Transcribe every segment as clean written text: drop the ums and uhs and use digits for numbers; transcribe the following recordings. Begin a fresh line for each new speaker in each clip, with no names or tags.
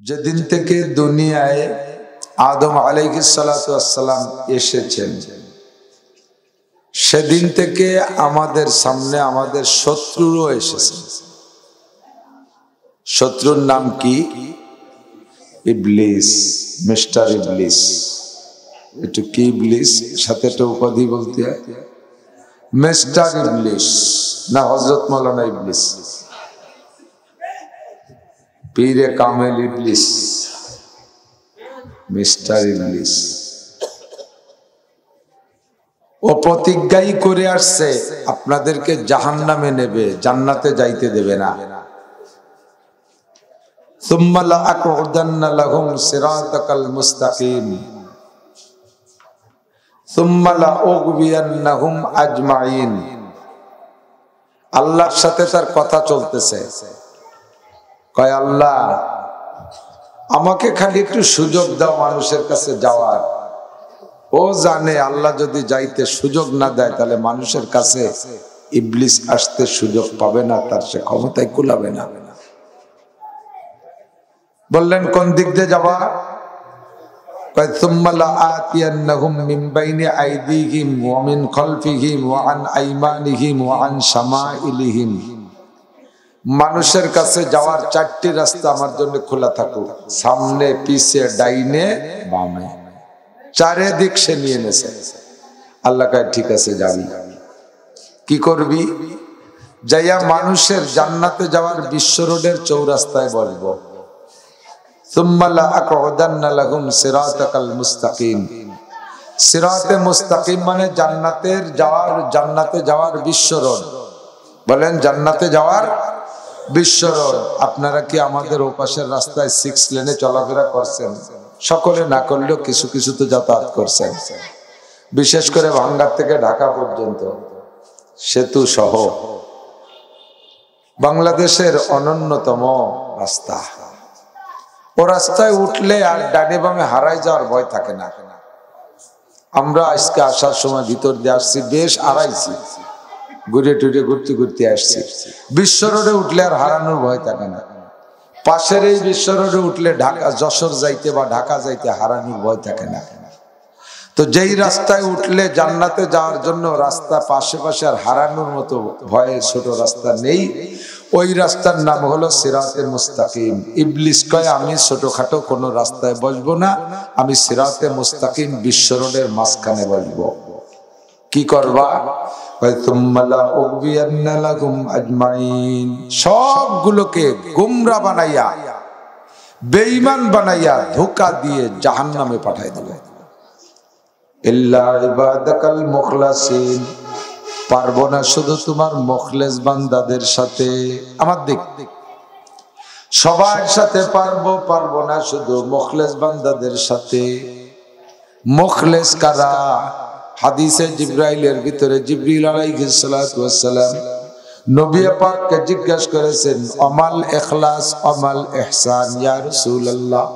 যেদিন থেকে দুনিয়ায় আদম আলাইহিস সালাতু ওয়াস সালাম এসেছেন সেদিন থেকে আমাদের সামনে আমাদের শত্রুও এসেছে। শত্রুর নাম কি? ইবলিস, মিস্টার ইবলিস। একটু কি ইবলিস সাথে একটা উপাধি বলতে হয়, মিস্টার ইবলিস না হযরত মাওলানা ইবলিস, পীরে কামেল ইবলিস, মিস্টার ইবলিস। ও প্রতিজ্ঞাই করে আসছে আপনাদেরকে জাহান্নামে নেবে, জান্নাতে যাইতে দেবে না। সুম্মা লাআকউদান্না লাহুম সিরাতাকাল মুস্তাকিম সুম্মা লাউগবিয়ান্নাহুম আজমাইন। আল্লাহর সাথে তার কথা চলতেছে, কয় আল্লাহ আমাকে খালি একটু সুযোগ দাও মানুষের কাছে যাওয়ার। ও জানে আল্লাহ যদি যাইতে সুযোগ না দেয় তাহলে মানুষের কাছে ইবলিস আসতে সুযোগ পাবে না, তার সে ক্ষমতায় কুলাবে না। বললেন কোন দিক দিয়ে যাবা? কয় সুম্মা লাআতিয়ান্নাহুম মিন বাইনি আইদিহিম ওয়া মিন খালফিহিম ওয়া আন আইমানিহিম ওয়া আন শামাইলিহিম। মানুষের কাছে যাওয়ার চারটি রাস্তা আমার জন্য খোলা থাকুক, সামনে পিছে ডাইনে বামে, চারিদিক সে নিয়ে নেছে। আল্লাহ কয় ঠিক আছে যাবি। কি করবি? যাইয়া মানুষের জান্নাতে যাওয়ার বিশ্ব রোডের চৌরাস্তায় বলবো সুম্মা লাআকউদান্না লাহুম সিরাতাকাল মুস্তাকিম। সিরাতে মুস্তাকিম মানে জান্নাতে যাওয়ার বিশ্ব রোড। বলেন জান্নাতে যাওয়ার বিশ্ব রোড। আপনারা কি আমাদের ওপাশের রাস্তায় 6 লেনে চলাফেরা করছেন? সকলে না করলেও কিছু কিছু তো যাতায়াত করছেন। বিশেষ করে ভাঙ্গার থেকে ঢাকা পর্যন্ত সেতু সহ বাংলাদেশের অনন্যতম রাস্তা। ও রাস্তায় উঠলে আর ডানে বামে হারাই যাওয়ার ভয় থাকে না। আমরা আজকে আসার সময় ভিতর দিয়ে আসছি, বেশ আড়াইছি, ঘুরে টুরে ঘুরতে ঘুরতে আসছি। বিশ্ব রোডে উঠলে আর হারানোর ভয় থাকে না। পাশের এই বিশ্ব রোডে উঠলে ঢাকা যশোর যাইতে বা ঢাকা যাইতে হারানোর ভয় থাকে না। তো যেই রাস্তায় উঠলে জান্নাতে যাওয়ার জন্য রাস্তা পাশে পাশে আর হারানোর মতো ভয়ের ছোট রাস্তা নেই, ওই রাস্তার নাম হলো সিরাতে মুস্তাকিম। ইবলিস কয় আমি ছোটখাটো কোনো রাস্তায় বসবো না, আমি সিরাতে মুস্তাকিম বিশ্ব রোডের মাঝখানে বসবো। কি করবা? সবগুলোকে গুমরা বানাইয়া বেঈমান বানাইয়া ধোঁকা দিয়ে জাহান্নামে পাঠাই দিল। ইল্লা ইবাদাকাল মুখলাসিন, পারবো না শুধু তোমার মুখলেস বান্দাদের সাথে। আমার দিক সবার সাথে পারবো না শুধু মুখলেস বান্দাদের সাথে। মুখলেস কারা? হাদিসে জিব্রাইলের ভিতরে জিবরিল আলাইহিস সালাতু ওয়াস সালাম নবী পাককে জিজ্ঞাসা করেছেন আমাল ইখলাস আমাল ইহসান ইয়া রাসূলুল্লাহ।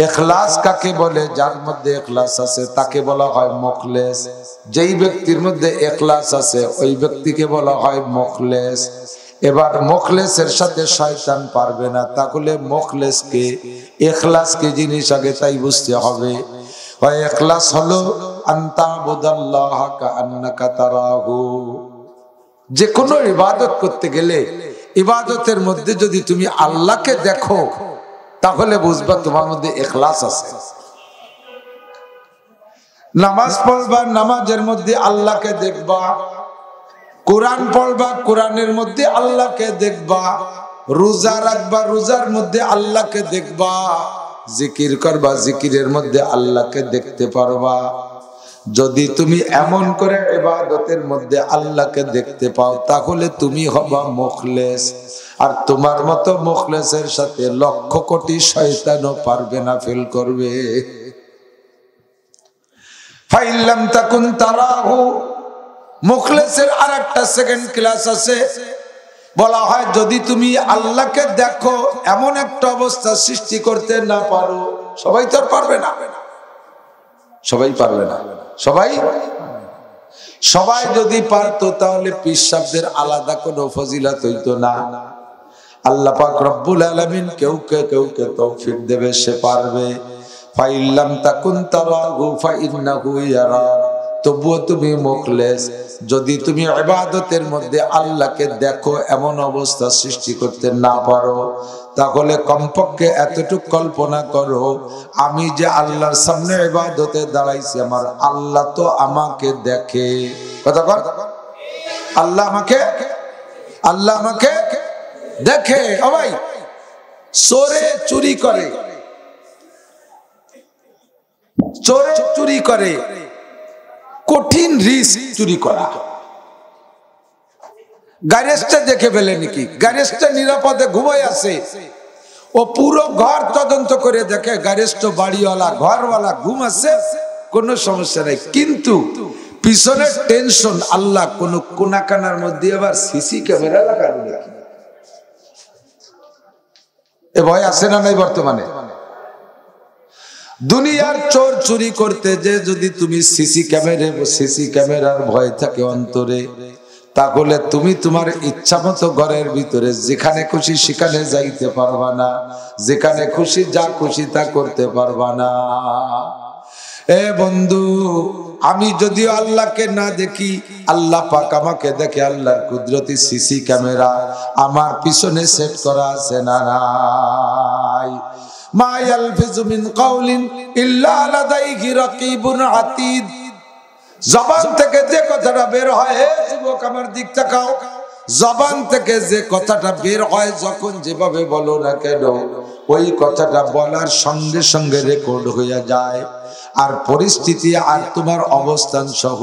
ইখলাস কাকে বলে? যার মধ্যে ইখলাস আছে তাকে বলা হয় মুখলেস। যেই ব্যক্তির মধ্যে ইখলাস আছে ওই ব্যক্তিকে বলা হয় মুখলেস। এবার মুখলেসের সাথে শয়তান পারবে না, তাহলে মুখলেসকে ইখলাসকে জিনিস আগে তাই বুঝতে হবে। হয় ইখলাস হলো আনতাবুদাল্লাহ কাআন্নাকা তারাহু। যে কোনো ইবাদত করতে গেলে ইবাদতের মধ্যে যদি তুমি আল্লাহকে দেখো তাহলে বুঝবা তোমার মধ্যে ইখলাস আছে। নামাজ পড়বা, নামাজের মধ্যে আল্লাহকে দেখবা। কোরআন পড়বা, কোরআনের মধ্যে আল্লাহকে দেখবা। রোজা রাখবা, রোজার মধ্যে আল্লাহকে দেখবা। জিকির করবা, জিকিরের মধ্যে আল্লাহকে দেখতে পারবা। যদি তুমি এমন করে ইবাদতের মধ্যে আল্লাহকে দেখতে পাও তাহলে তুমি হবা মুখলেস। আর তোমার মতো মুখলেসের সাথে লক্ষ কোটি শয়তানও পারবে না, ফেল করবে। ফাইল্লাম তাকুন তারাহু, মুখলেসের আরেকটা সেকেন্ড ক্লাস আছে। বলা হয় যদি তুমি আল্লাহকে দেখো এমন একটা অবস্থা সৃষ্টি করতে না পারো, সবাই তো পারবে না, সবাই পারবে না, সবাই যদি পারতো তাহলে পীর সাহেবদের আলাদা কোনো ফজিলত হইতো না। আল্লাহ পাক রব্বুল আলামিন কেউকে তৌফিক দেবে, সে পারবে। ফাইল্লাম তাকুন তারাহু ফাইন্নাহু ইয়ারা, তবুও তুমি মুখলেস, যদি তুমি ইবাদতের মধ্যে আল্লাহকে দেখো এমন অবস্থা সৃষ্টি করতে না পারো, তাহলে কমপক্ষে এতটুকু কল্পনা করো, আমি যে আল্লাহর সামনে ইবাদতে দাঁড়াইছি, আমার আল্লাহ তো আমাকে দেখে। কথা বল, আল্লাহ আমাকে দেখে। ও ভাই, চোরে চুরি করে, কঠিন রিস্ক চুরি করা। গ্যারেজটা দেখে ফেলে নাকি, গ্যারেজটা নিরাপদে ঘুমাই আছে, ও পুরো ঘর তদন্ত করে দেখে গ্যারেজটা বাড়িওয়ালা ঘরওয়ালা ঘুম আছে, কোনো সমস্যা নাই, কিন্তু পিছনের টেনশন আল্লাহ কোন কোনাকানার মধ্যে আবার সিসি ক্যামেরা লাগানো নাকি। এ ভয় আছে না নাই বর্তমানে? দুনিয়ার চোর চুরি করতে যে যদি তুমি সিসি ক্যামেরার ভয় থাকে অন্তরে, তাহলে তুমি তোমার ইচ্ছা মতো ঘরের ভিতরে যেখানে খুশি সেখানে যাইতে পারবা না, যেখানে খুশি যা খুশি তা করতে পারবা না। এ বন্ধু, আমি যদিও আল্লাহকে না দেখি, আল্লাহ পাক আমাকে দেখে। আল্লাহর কুদরতি সিসি ক্যামেরা আমার পিছনে সেট করা আছে না নাই? মা ইয়ালফিজু মিন কাউলিন ইল্লা লাদাইহি রাকিবুন আতীদ। জবান থেকে যে কথাটা বের হয়, হে যুবক আমার দিক তাকাও, জবান থেকে যে কথাটা বের হয় যখন যেভাবে বলো না কেন, ওই কথাটা বলার সঙ্গে সঙ্গে রেকর্ড হয়ে যায়, আর পরিস্থিতি আর তোমার অবস্থান সহ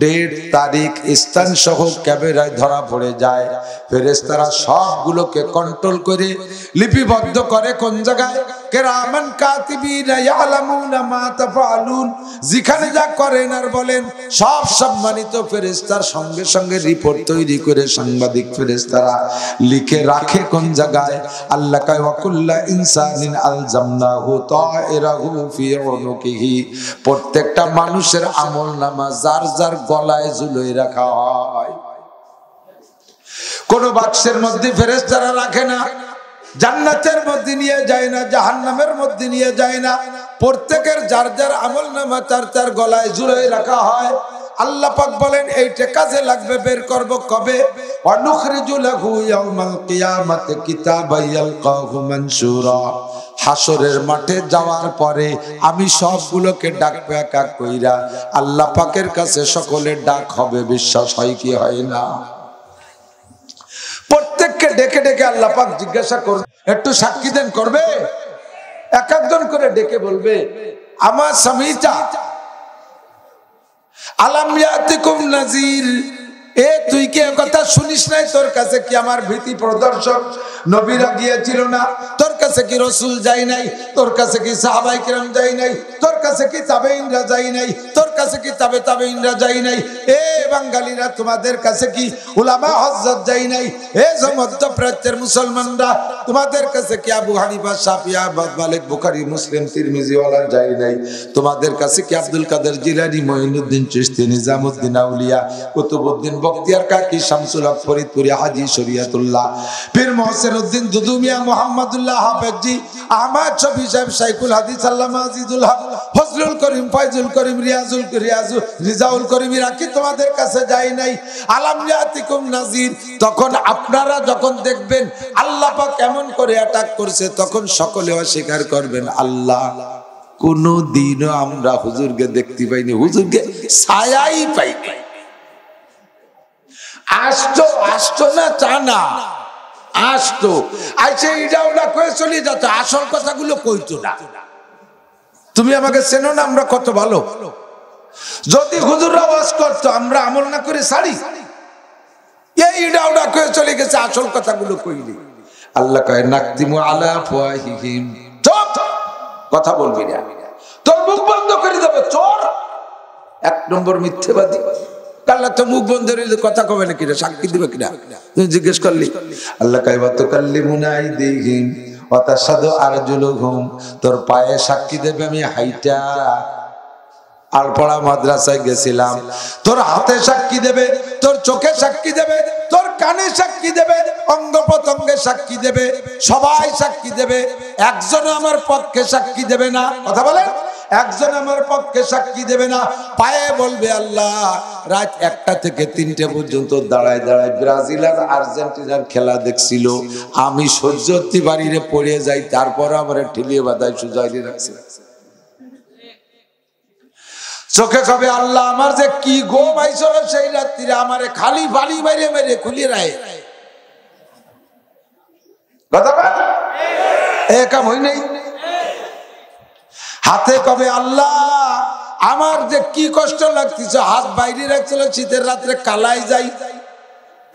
ডেট তারিখ স্থান সহ ক্যামেরায় ধরা পড়ে যায়। ফেরেশতারা সবগুলোকে কন্ট্রোল করে লিপিবদ্ধ করে কোন জায়গায়, কিরামান কাতিবিনা ইয়ালামুনা মা তাফআলুন, যেখানে যা করেন আর বলেন সব সম্মানিত ফেরেশতার সঙ্গে সঙ্গে রিপোর্ট তৈরি করে সাংবাদিক ফেরেশতারা লিখে রাখে কোন জায়গায়। আল্লাহ কয় ওয়াকুল্লা ইনসানিন আলজামনাহু তাইরাহু ফি উনুকিহি, প্রত্যেকটা মানুষের আমলনামা যার যার গলায় ঝুলিয়ে রাখা হয়। কোন বাক্সের মধ্যে ফেরেশতারা রাখে না, জান্নাতের মধ্যে নিয়ে যায় না, জাহান্নামের মধ্যে নিয়ে যায় না, প্রত্যেকের যার যার আমলনামা তার তার গলায় ঝুলিয়ে রাখা হয়। আল্লাহ পাক বলেন এইটা কাজে লাগবে, বের করব কবে? ওয়ানুখরিজু লাহু ইয়াউমাল কিয়ামাতি কিতাবান ইয়ালকাহু মানশুরা, হাসরের মাঠে যাওয়ার পরে আমি সবগুলোকে ডাকবো এক এক কইরা, আল্লাহ পাকের কাছে সকলের ডাক হবে। বিশ্বাস হয় কি হয় না? প্রত্যেককে ডেকে ডেকে আল্লাহ পাক জিজ্ঞাসা করবে, একটু সাক্ষী দেন, করবে? এক একজন করে ডেকে বলবে, আমার সামিতা আলাম ইয়াতিকুম নাযির, এ তুই কি কথা শুনিস নাই? তোর কাছে কি আমার ভীতি প্রদর্শক নবীরা গিয়েছিল না? তোর কাছে কি রাসূল যাই নাই? তোর কাছে কি সাহাবায়ে কিরাম যাই নাই? তোর কাছে কি তাবেঈনরা যাই নাই? তোর কাছে কি তাবেঈনরা যাই নাই? এ বাঙালিরা, তোমাদের কাছে কি উলামা হযরত যাই নাই? এ মধ্যপ্রাচ্যের মুসলমানরা, তোমাদের কাছে কি আবু হানিফা, শাফিঈ, আহমদ, মালিক, বুখারী, মুসলিম, তিরমিজি ওয়ালা যাই নাই? তোমাদের কাছে কি আব্দুল কাদের জিলানী, মঈনুদ্দিন চিশতি, নিজামউদ্দিন আউলিয়া, কুতুবউদ্দিন বখতিয়ার কাকি, শামসুল হক ফরিদপুরি, হাজী শরীয়তুল্লাহ, পীর মোহসেন উদ্দিন দুদুমিয়া, মুহাম্মদুল্লাহ হাফেজি, আহমদ শফি সাহেব, শাইখুল হাদিস আল্লামা আজিজুল হক, ফজলুল করিম, ফাইজুল করিম, রিজাউল করিম রাকি তোমাদের কাছে যাই নাই? আলাম ইয়াতিকুম নাযির, তখন আপনারা যখন দেখবেন আল্লাহ পাক কেমন করে অ্যাটাক করছে, তখন সকলে অস্বীকার করবেন, আল্লাহ কোনদিনও আমরা হুজুরকে দেখতে পাইনি, হুজুরকে ছায়াই পাইনি। আসতো না তা না, আসতো, আইসে ইডা ওটা কয়ে চলে যেত, আসল কথাগুলো কইতো না। তুমি আমাকে চেনো না, আমরা কত ভালো। যদি হুজুররা ওয়াজ করতো, আমরা আমল না করে ছাড়ি, এই ইডা ওটা কয়ে চলে গেছে, আসল কথাগুলো কইলি। আল্লাহ কয় নাকতিমু আলা আফওয়াহিহিম, চুপ, কথা বলবি না, তোর মুখ বন্ধ করে দেবে, চোর, এক নম্বর মিথ্যেবাদী। আল্লাহ তো মুখ বন্ধ হইলে কথা কবে না, কিনা সাক্ষী দিবে কিনা তুই জিজ্ঞেস করলি? আল্লাহ কয় ওয়া তুকাল্লিমুনা আইদিহিম ওয়া তাশহাদু আরজুলুহুম, তোর পায়ে সাক্ষী দেবে আমি হাইটা আলপড়া মাদ্রাসায় গেছিলাম, তোর হাতে সাক্ষী দেবে, তোর চোখে সাক্ষী দেবে, তোর কানে সাক্ষী দেবে, অঙ্গ প্রত্যঙ্গে সাক্ষী দেবে, সবাই সাক্ষী দেবে, একজন আমার পক্ষে সাক্ষী দেবে না। কথা বলেন, একজন আমার পক্ষে সাক্ষী দেবে না। পায়ে বলবে আল্লাহ রাত 1টা থেকে 3টে পর্যন্ত দাঁড়ায় দাঁড়ায় ব্রাজিল আর আর্জেন্টিনার খেলা দেখছিল, আমি সহ্য করতে পারি রে, পড়ে যাই, তারপর আমার ঠেলিয়ে বাদায় সুজাইলে রাখছে। চোখে কবে আল্লাহ আমার যে কি ঘুম আইছিল সেই রাত্রিরে আমারে খালি বালি মেরে মেরে খুলিয়ে রায়। কথা বল, এ কাম হই নাই। হাতে কবে আল্লাহ আমার যে কি কষ্ট লাগতেছে, হাত বাইরে রাখছিল শীতের রাত্রে কালাই যাই।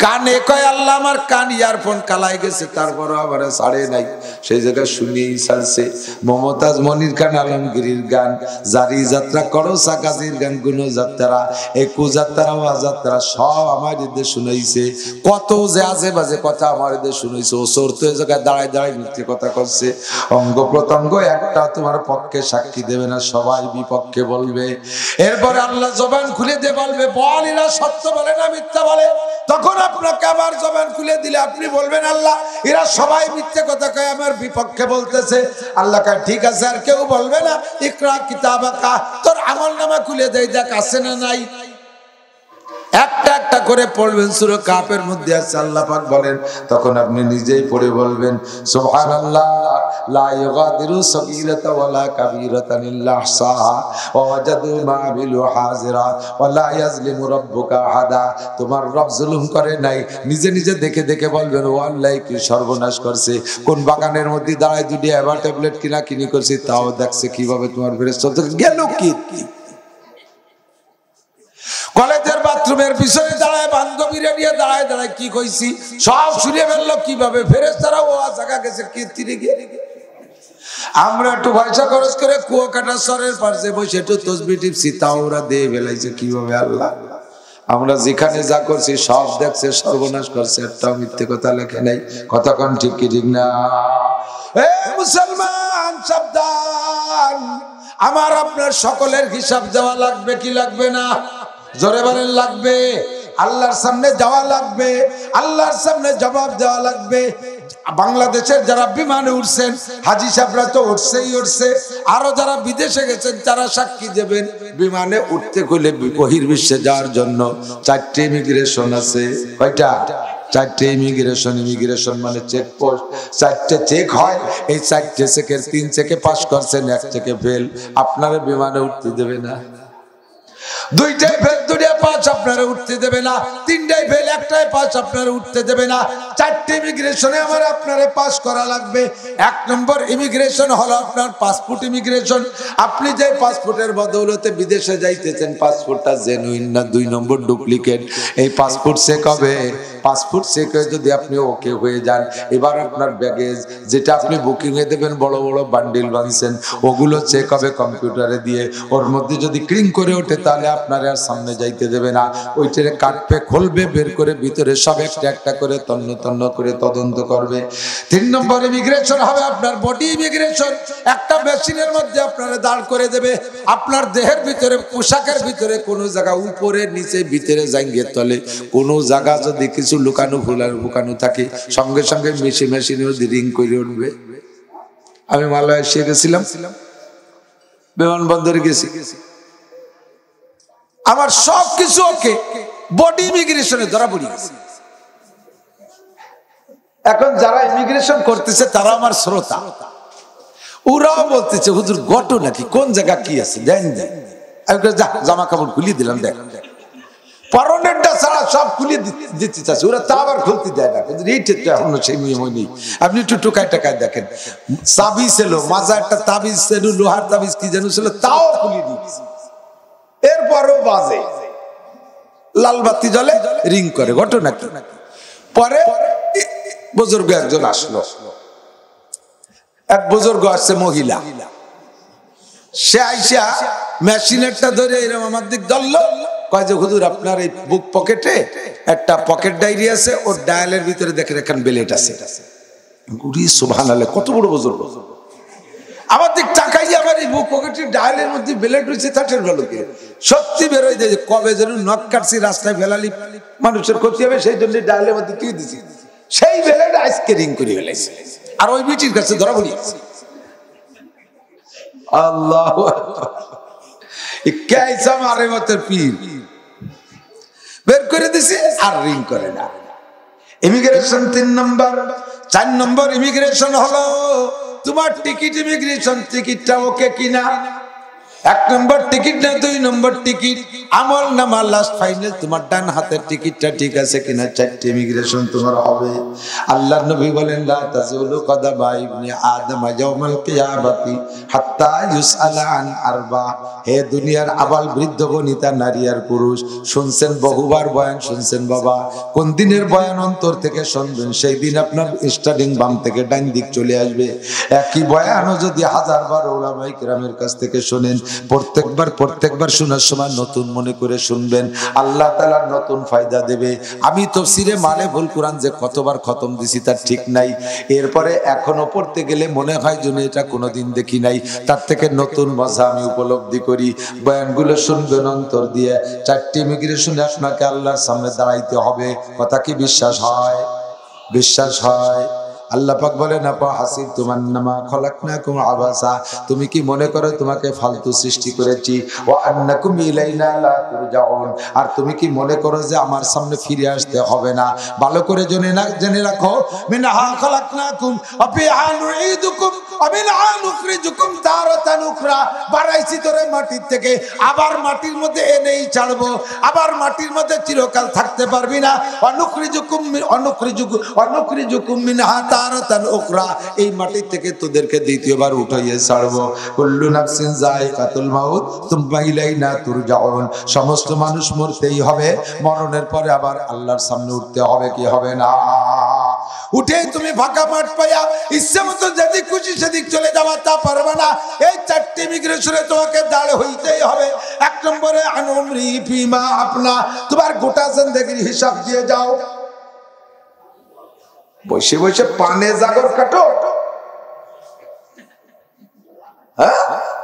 কানে কয় আল্লাহ আমার কান ইয়ারফোন কালাই গেছে, তারপরও আবার ছাড়ে নাই, সেই জায়গায় শুনিয়েই ছাড়ছে। মমতাজ মনির খান আলমগীরের গান, জারি যাত্রা করো সাকাজির গান, গুণ যাত্রা, এই কুযাত্রা ওয়াযাত্রা সব আমার এদের শুনাইছে। কত যে আজে বাজে কথা আমার এদের শুনাইছে। ও চোর তো এই জায়গায় দাঁড়ায় দাঁড়ায় মিথ্যে কথা করছে। অঙ্গ প্রত্যঙ্গ একটা তোমার পক্ষে সাক্ষী দেবে না, সবাই বিপক্ষে বলবে। এরপরে আল্লাহ জবান খুলে দিয়ে বলবে বল এরা সত্য বলে না মিথ্যা বলে। তখন আপনাকে আবার জবান খুলে দিলে আপনি বলবেন আল্লাহ এরা সবাই মিথ্যে কথা কয়, আমার বিপক্ষে বলতেছে। আল্লাহ কয় ঠিক আছে, আর কেউ বলবে না। ইকরা কিতাবাকা, তোর আমলনামা খুলে দেই, দেখ আছে না নাই। একটা একটা করে পড়বেন, সূরা কাফের মধ্যে আছে। আল্লাহ পাক বলেন, তখন আপনি নিজেই পড়ে বলবেন সুবহানাল্লাহ লা ইউগাদিরু সাগীরাতা ওয়ালা কাবীরাতান ইল্লা আহসাহা ওয়া ওয়াজাদু মা আমিলু হাজিরা ওয়া লা ইয়াজলিমু রাব্বুকা আহাদা। তোমার রব জুলুম করে নাই। নিজে নিজে দেখে দেখে বলবেন ও আল্লাহ কি সর্বনাশ করছে। কোন বাগানের মধ্যে দাঁড়ায় দুটি এবার ট্যাবলেট কিনা কিনি করছে, তাও দেখছে কিভাবে তোমার ফেরেশতা গেল। কি কলেজের বাথরুমের পিছনে দাঁড়ায় বান্ধবীরা নিয়ে দাঁড়ায় দাঁড়ায় কি কইছি সব শুনে ফেললো, কিভাবে ফেরেশতারা ও জায়গা গেছে কীর্তিরে গিয়ে। আমরা একটু পয়সা খরচ করে কুয়াকাটা সরের পাশে বসে একটু তসবিহ টিপছি, তাও ওরা দিয়ে ফেলাইছে কিভাবে। আল্লাহ আমরা যেখানে যা করছি সব দেখছে, সর্বনাশ করছে, একটাও মিথ্যে কথা লেখে নাই। কতক্ষণ ঠিক কি ঠিক না? এ মুসলমান সাবধান, আমার আপনার সকলের হিসাব দেওয়া লাগবে কি লাগবে না? জোরে বলেন লাগবে। আল্লাহর সামনে যাওয়া লাগবে, আল্লাহর সামনে জবাব দেওয়া লাগবে। বাংলাদেশের যারা বিমানে উঠছেন, হাজি সাহেবরা তো উঠছেই উঠছে, আরো যারা বিদেশে গেছেন তারা সাক্ষী দেবেন। বিমানে উঠতে গেলে বহির্বিশ্বে যাওয়ার জন্য 4টে ইমিগ্রেশন আছে। কয়টা? 4টে ইমিগ্রেশন। ইমিগ্রেশন মানে চেক পোস্ট। 4টে চেক হয়। এই 4টে চেকের 3 চেকে পাস করছেন, 1 চেকে ফেল। আপনারা বিমানে উঠতে দেবে না। 2টাই ফেল, 2টা পাস আপনারা উঠতে দেবে না। 3টাই ফেল, 1টাই পাস আপনারা উঠতে দেবে না। 4টে ইমিগ্রেশনে আমার আপনারে পাস করা লাগবে। 1 নম্বর ইমিগ্রেশন হলো আপনার পাসপোর্ট ইমিগ্রেশন। আপনি যে পাসপোর্টের বদৌলতে বিদেশে যাইতেছেন, পাসপোর্টটা জেনুইন না 2 নম্বর ডুপ্লিকেট। এই পাসপোর্ট চেক হবে। পাসপোর্ট চেক হয়ে যদি আপনি ওকে হয়ে যান, এবার আপনার ব্যাগেজ যেটা আপনি বুকিং এ দেবেন, বড় বড় বান্ডিল বানছেন, ওগুলো চেক হবে কম্পিউটারে দিয়ে। ওর মধ্যে যদি ক্লিন করে ওঠে তাহলে আপনারা আর সামনে যাইতে দেবে না। ওইটারে কাটবে, খুলবে, বের করে ভিতরে সব একটা একটা করে তন্ন তন্ন করে তদন্ত করবে। 3 নম্বর ইমিগ্রেশন হবে আপনার বডি ইমিগ্রেশন। একটা মেশিনের মধ্যে আপনারা দাঁড় করে দেবে। আপনার দেহের ভিতরে, পোশাকের ভিতরে কোনো জায়গা উপরে নিচে ভিতরে জাঙ্গিয়ে তলে কোনো জায়গা যদি কিছু লুকানো লুকানো থাকে, সঙ্গে সঙ্গে মেশিনের রিং করে উঠবে। আমি মালয়েশিয়া গেছিলাম, বিমানবন্দরে গেছি, আমার সব কিছু ওকে, বডি ইমিগ্রেশনে ধরা পড়ে গেছে। এখন যারা ইমিগ্রেশন করতেছে তারা আমার শ্রোতা, ওরাও বলতেছে হুজুর ঘটনা কি, কোন জায়গা কি আছে দেন দেন। আমি জামা কাপড় খুলিয়ে দিলাম, দেখ পরনেরটা ছাড়া সব খুলিয়ে দিতে চাচ্ছে, ওরা তা আবার খুলতে দেয় না। এইটা এখনো সেই নিয়ম হয়নি। আপনি একটু টুকায় টাকায় দেখেন, চাবি ছিল, মাজা একটা তাবিজ ছিল, লোহার তাবিজ কি যেন ছিল, তাও খুলিয়ে দিচ্ছে। এরপরও বাজে, লাল বাতি জ্বলে, রিং করে, ঘটনা কি। পরে বুজুর্গ একজন আসলো, এক বুজুর্গ আসছে মহিলা, সে আইসা মেশিনেরটা ধরে এরকম আমার দিক ধরলো, কয় যে হুজুর আপনার এই বুক পকেটে একটা পকেট ডায়েরি আছে, ওর ডায়ালের ভিতরে দেখেন এখান বেলেট আছে। সুবহানাল্লাহ, কত বড় বুজুর্গ। আমার দিক তাকাই, আমার এই বুক পকেটে ডায়ালের মধ্যে ব্লেড রয়েছে তাটের ভালো কি সত্যি বেরোয় যে কবে যেন নখ কাটছি রাস্তায় ফেলালি মানুষের ক্ষতি হবে সেই জন্য ডায়ালের মধ্যে তুই দিছি সেই ব্লেড আজকে রিং করে ফেলাইছে আর ওই বিটির কাছে ধরা পড়িয়েছে আল্লাহু আকবার कैसा मारे मतर पीर বের করে দিছে আর রিং করে না ইমিগ্রেশন 3 নম্বর 4 নম্বর ইমিগ্রেশন হলো তোমার টিকিট ইমিগ্রেশন টিকিটটা ওকে কিনা 1 নম্বর টিকিট না 2 নম্বর টিকিট আমল নামা লাস্ট ফাইনাল তোমার ডান হাতের টিকিটটা ঠিক আছে কিনা 4টি ইমিগ্রেশন তোমার হবে আল্লাহর নবী বলেন লা তাজুলু কদামা ইবনে আদম ইয়াউমাল কিয়ামাতি হাত্তা ইউসআলা আন আরবা হে দুনিয়ার আবাল বৃদ্ধ বনিতা নারী আর পুরুষ শুনছেন বহুবার বয়ান শুনছেন বাবা কোন দিনের বয়ান অন্তর থেকে শুনবেন সেই দিন আপনার স্টার্টিং বাম থেকে ডান দিক চলে আসবে একই বয়ানও যদি হাজারবার উলামায়ে কিরামের কাছ থেকে শুনেন প্রত্যেকবার শোনার সময় নতুন মনে করে শুনবেন আল্লাহ তাআলা নতুন ফায়দা দেবে আমি তাফসীরে মালেফুল কোরআন যে কতবার খতম দিছি তার ঠিক নাই এরপরে এখনো পড়তে গেলে মনে হয় যেন এটা কোনোদিন দেখি নাই তার থেকে নতুন মজা আমি উপলব্ধি করি বয়ানগুলো শুনবেন অন্তর দিয়ে 4টি ইমিগ্রেশনে আপনাকে আল্লাহর সামনে দাঁড়াইতে হবে কথা কি বিশ্বাস হয় আল্লাহ পাক বলেন আপা হাসিবতুম আন্নামা খলাকনাকুম আবাসা তুমি কি মনে করো তোমাকে ফালতু সৃষ্টি করেছি ওয়া আন্নাকুম ইলাইনা লা তুরজাউন আর তুমি কি মনে করো যে আমার সামনে ফিরে আসতে হবে না ভালো করে জেনে রাখো মিনহা খলাকনাকুম ওয়া ফিহা নুঈদুকুম ওয়া মিনহা নুখরিজুকুম তারাতান উখরা বাড়াইছি তোরে মাটির থেকে আবার মাটির মধ্যে এনেই ছাড়বো আবার মাটির মধ্যে চিরকাল থাকতে পারবি না ওয়া নুখরিজুকুম মিনহা তারাতান উখরা এই মাটি থেকে তোদেরকে দ্বিতীয়বার উঠাইয়ে ছাড়বো কুল্লু নাফসিন যায়কাতুল মাউত তুম্মা ইলাইনা তুরজাউন সমস্ত মানুষ মরতেই হবে মরণের পরে আবার আল্লাহর সামনে উঠতে হবে কি হবে না উঠে তুমি ফাঁকা মাঠ পাইয়া ইচ্ছে মতো যেদিক খুশি সেদিক চলে যাওয়া তা পারবে না এই 4টি ইমিগ্রেশনে তোমাকে দাঁড় হইতেই হবে 1 নম্বরে আনুমরি ফিমা আপনা তোমার গোটা জিন্দেগির হিসাব দিয়ে যাও বসে বসে পানে জাগর কাটো হ্যাঁ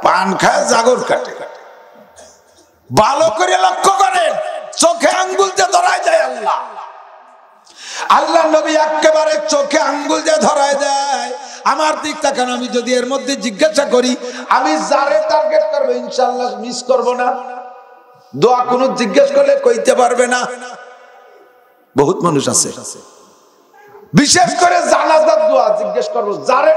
পান খায় জাগর কাটে ভালো করে লক্ষ্য করেন চোখে আঙ্গুল দিয়ে ধরায় যায় আল্লাহ নবী একেবারে চোখে আঙ্গুল দিয়ে ধরায় দেয় আমার দিক তাকান আমি যদি এর মধ্যে জিজ্ঞাসা করি আমি যারে টার্গেট করব ইনশাআল্লাহ মিস করব না দোয়া কোন জিজ্ঞেস করলে কইতে পারবে না বহুত মানুষ আছে বিশেষ করে জানাজার দোয়া জিজ্ঞেস করবো যারে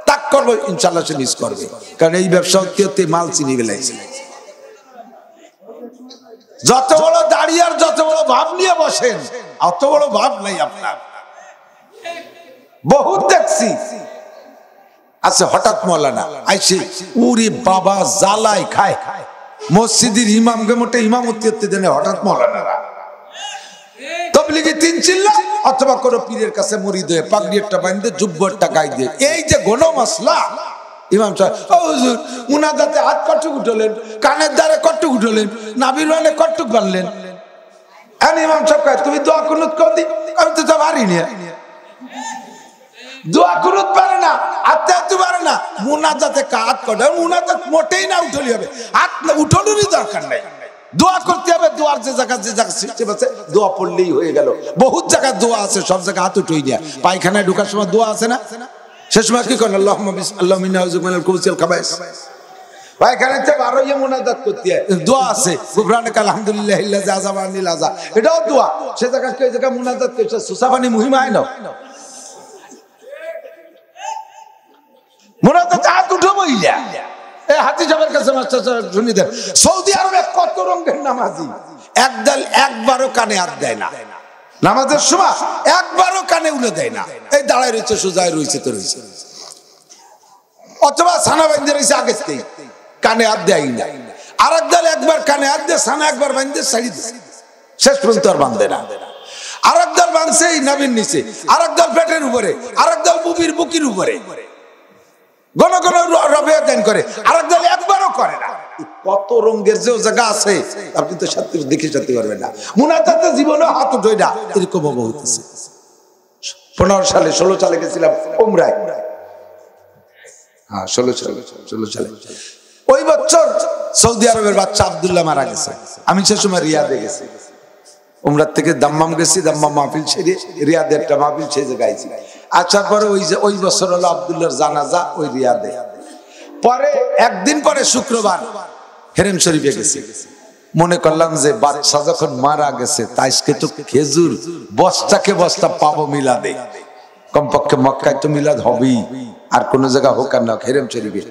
তাক করবো ইনশাআল্লাহ সে মিস করবে কারণ এই ব্যবসা অত্যতে মাল চিনি বেলাইছে যত বড় দাড়ি আর যত বড় ভাব নিয়ে বসেন অত বড় ভাব নাই আপনার বহুত দেখছি আচ্ছা হঠাৎ মৌলানা আইসি উরি বাবা জ্বালাই খায় মসজিদের ইমামকে মোটে ইমামতি দেনে হঠাৎ মৌলানা তবলিগি 3 চিল্লা অথবা কোন পীরের কাছে মুরিদ হয়ে পাগড়ি একটা বাঁধে জুব্বরটা গায়ে দিয়ে এই যে গণ মাসলা ইমাম সাহেব ও হুজুর মুনাজাতে হাত কটুক উঠলেন কানের দ্বারে কটুক উঠলেন নাভির মানে কটুক বানলেন আর ইমাম সাহেব কয় তুমি দোয়া কুনুত কর দি আমি তো পারি না দোয়া কুনুত পারে না আত্মা পারে না মুনাজাতে হাত কটে মুনাজাত মোটেই না উঠলি হবে হাত উঠলেরই দরকার নাই দোয়া করতে হবে দোয়ার যে জায়গা সিস্টেম আছে দোয়া পড়লেই হয়ে গেল বহুত জায়গায় দোয়া আছে সব জায়গায় হাত উঠেই না পায়খানায় ঢোকার সময় দোয়া আছে না সে সময় কি করেন আল্লাহুম্মা বিসমিল্লাহি নাউযু মিনাল খুবুসিল খাবাইস পায়খানাতে বারো ইয়ে মুনাজাত করতে হয় দোয়া আছে গুফরানাকা আলহামদুলিল্লাহিল্লাযী আযাবানিল আযা এটাও দোয়া সে জায়গায় কই জায়গা মুনাজাত করছে সুসাবানি মুহিম হয় না মুনাজাত হাত উঠাবই না এই হাতি সাহেবের কাছে মাস্টার সাহেব শুনি দেন সৌদি আরবে কত রঙের নামাজি একদল একবারও কানে হাত দেয় না নামাজের সময় একবারও কানে উলে দেয় না এই দাঁড়ায় রয়েছে সোজায় রয়েছে তো রয়েছে অথবা সানা বাঁধে রয়েছে আগে থেকে কানে হাত দেয় না আর একদল একবার কানে হাত দিয়ে সানা একবার বাঁধে ছাড়ি দেয় শেষ পর্যন্ত আর বাঁধে না আর একদল বাঁধছে এই নাভির নিচে আর একদল পেটের উপরে আর একদল বুবির বুকির উপরে গণ গণ রবে দেন করে আর একদল একবারও করে না কত রঙের যে জায়গা আছে আপনি তো সত্যি দেখে সত্যি পারবেন না মুনাজাতে জীবনে হাত উঠে না এরকম বহুত আছে 15 সালে 16 সালে গেছিলাম উমরায় হ্যাঁ 16 সালে বছর সৌদি আরবের বাচ্চা আব্দুল্লাহ মারা গেছে। আমি সে সময় রিয়াদে গেছি, উমরার থেকে দাম্মাম গেছি, দাম্মাম মাহফিল সেরে রিয়াদে একটা মাহফিল সেজে গাইছি। আসার পরে ওই বছর হলো আব্দুল্লাহর জানাজা ওই রিয়াদে। পরে একদিন পরে শুক্রবার হেরেম শরীফে গেছি। মনে করলাম যে বাচ্চা যখন মারা গেছে তাইকে তো খেজুর বস্তাকে বস্তা পাবো মিলাদে, কমপক্ষে মক্কায় তো মিলাদ হবেই, আর কোন জায়গা হোক আর না হেরেম শরীফে।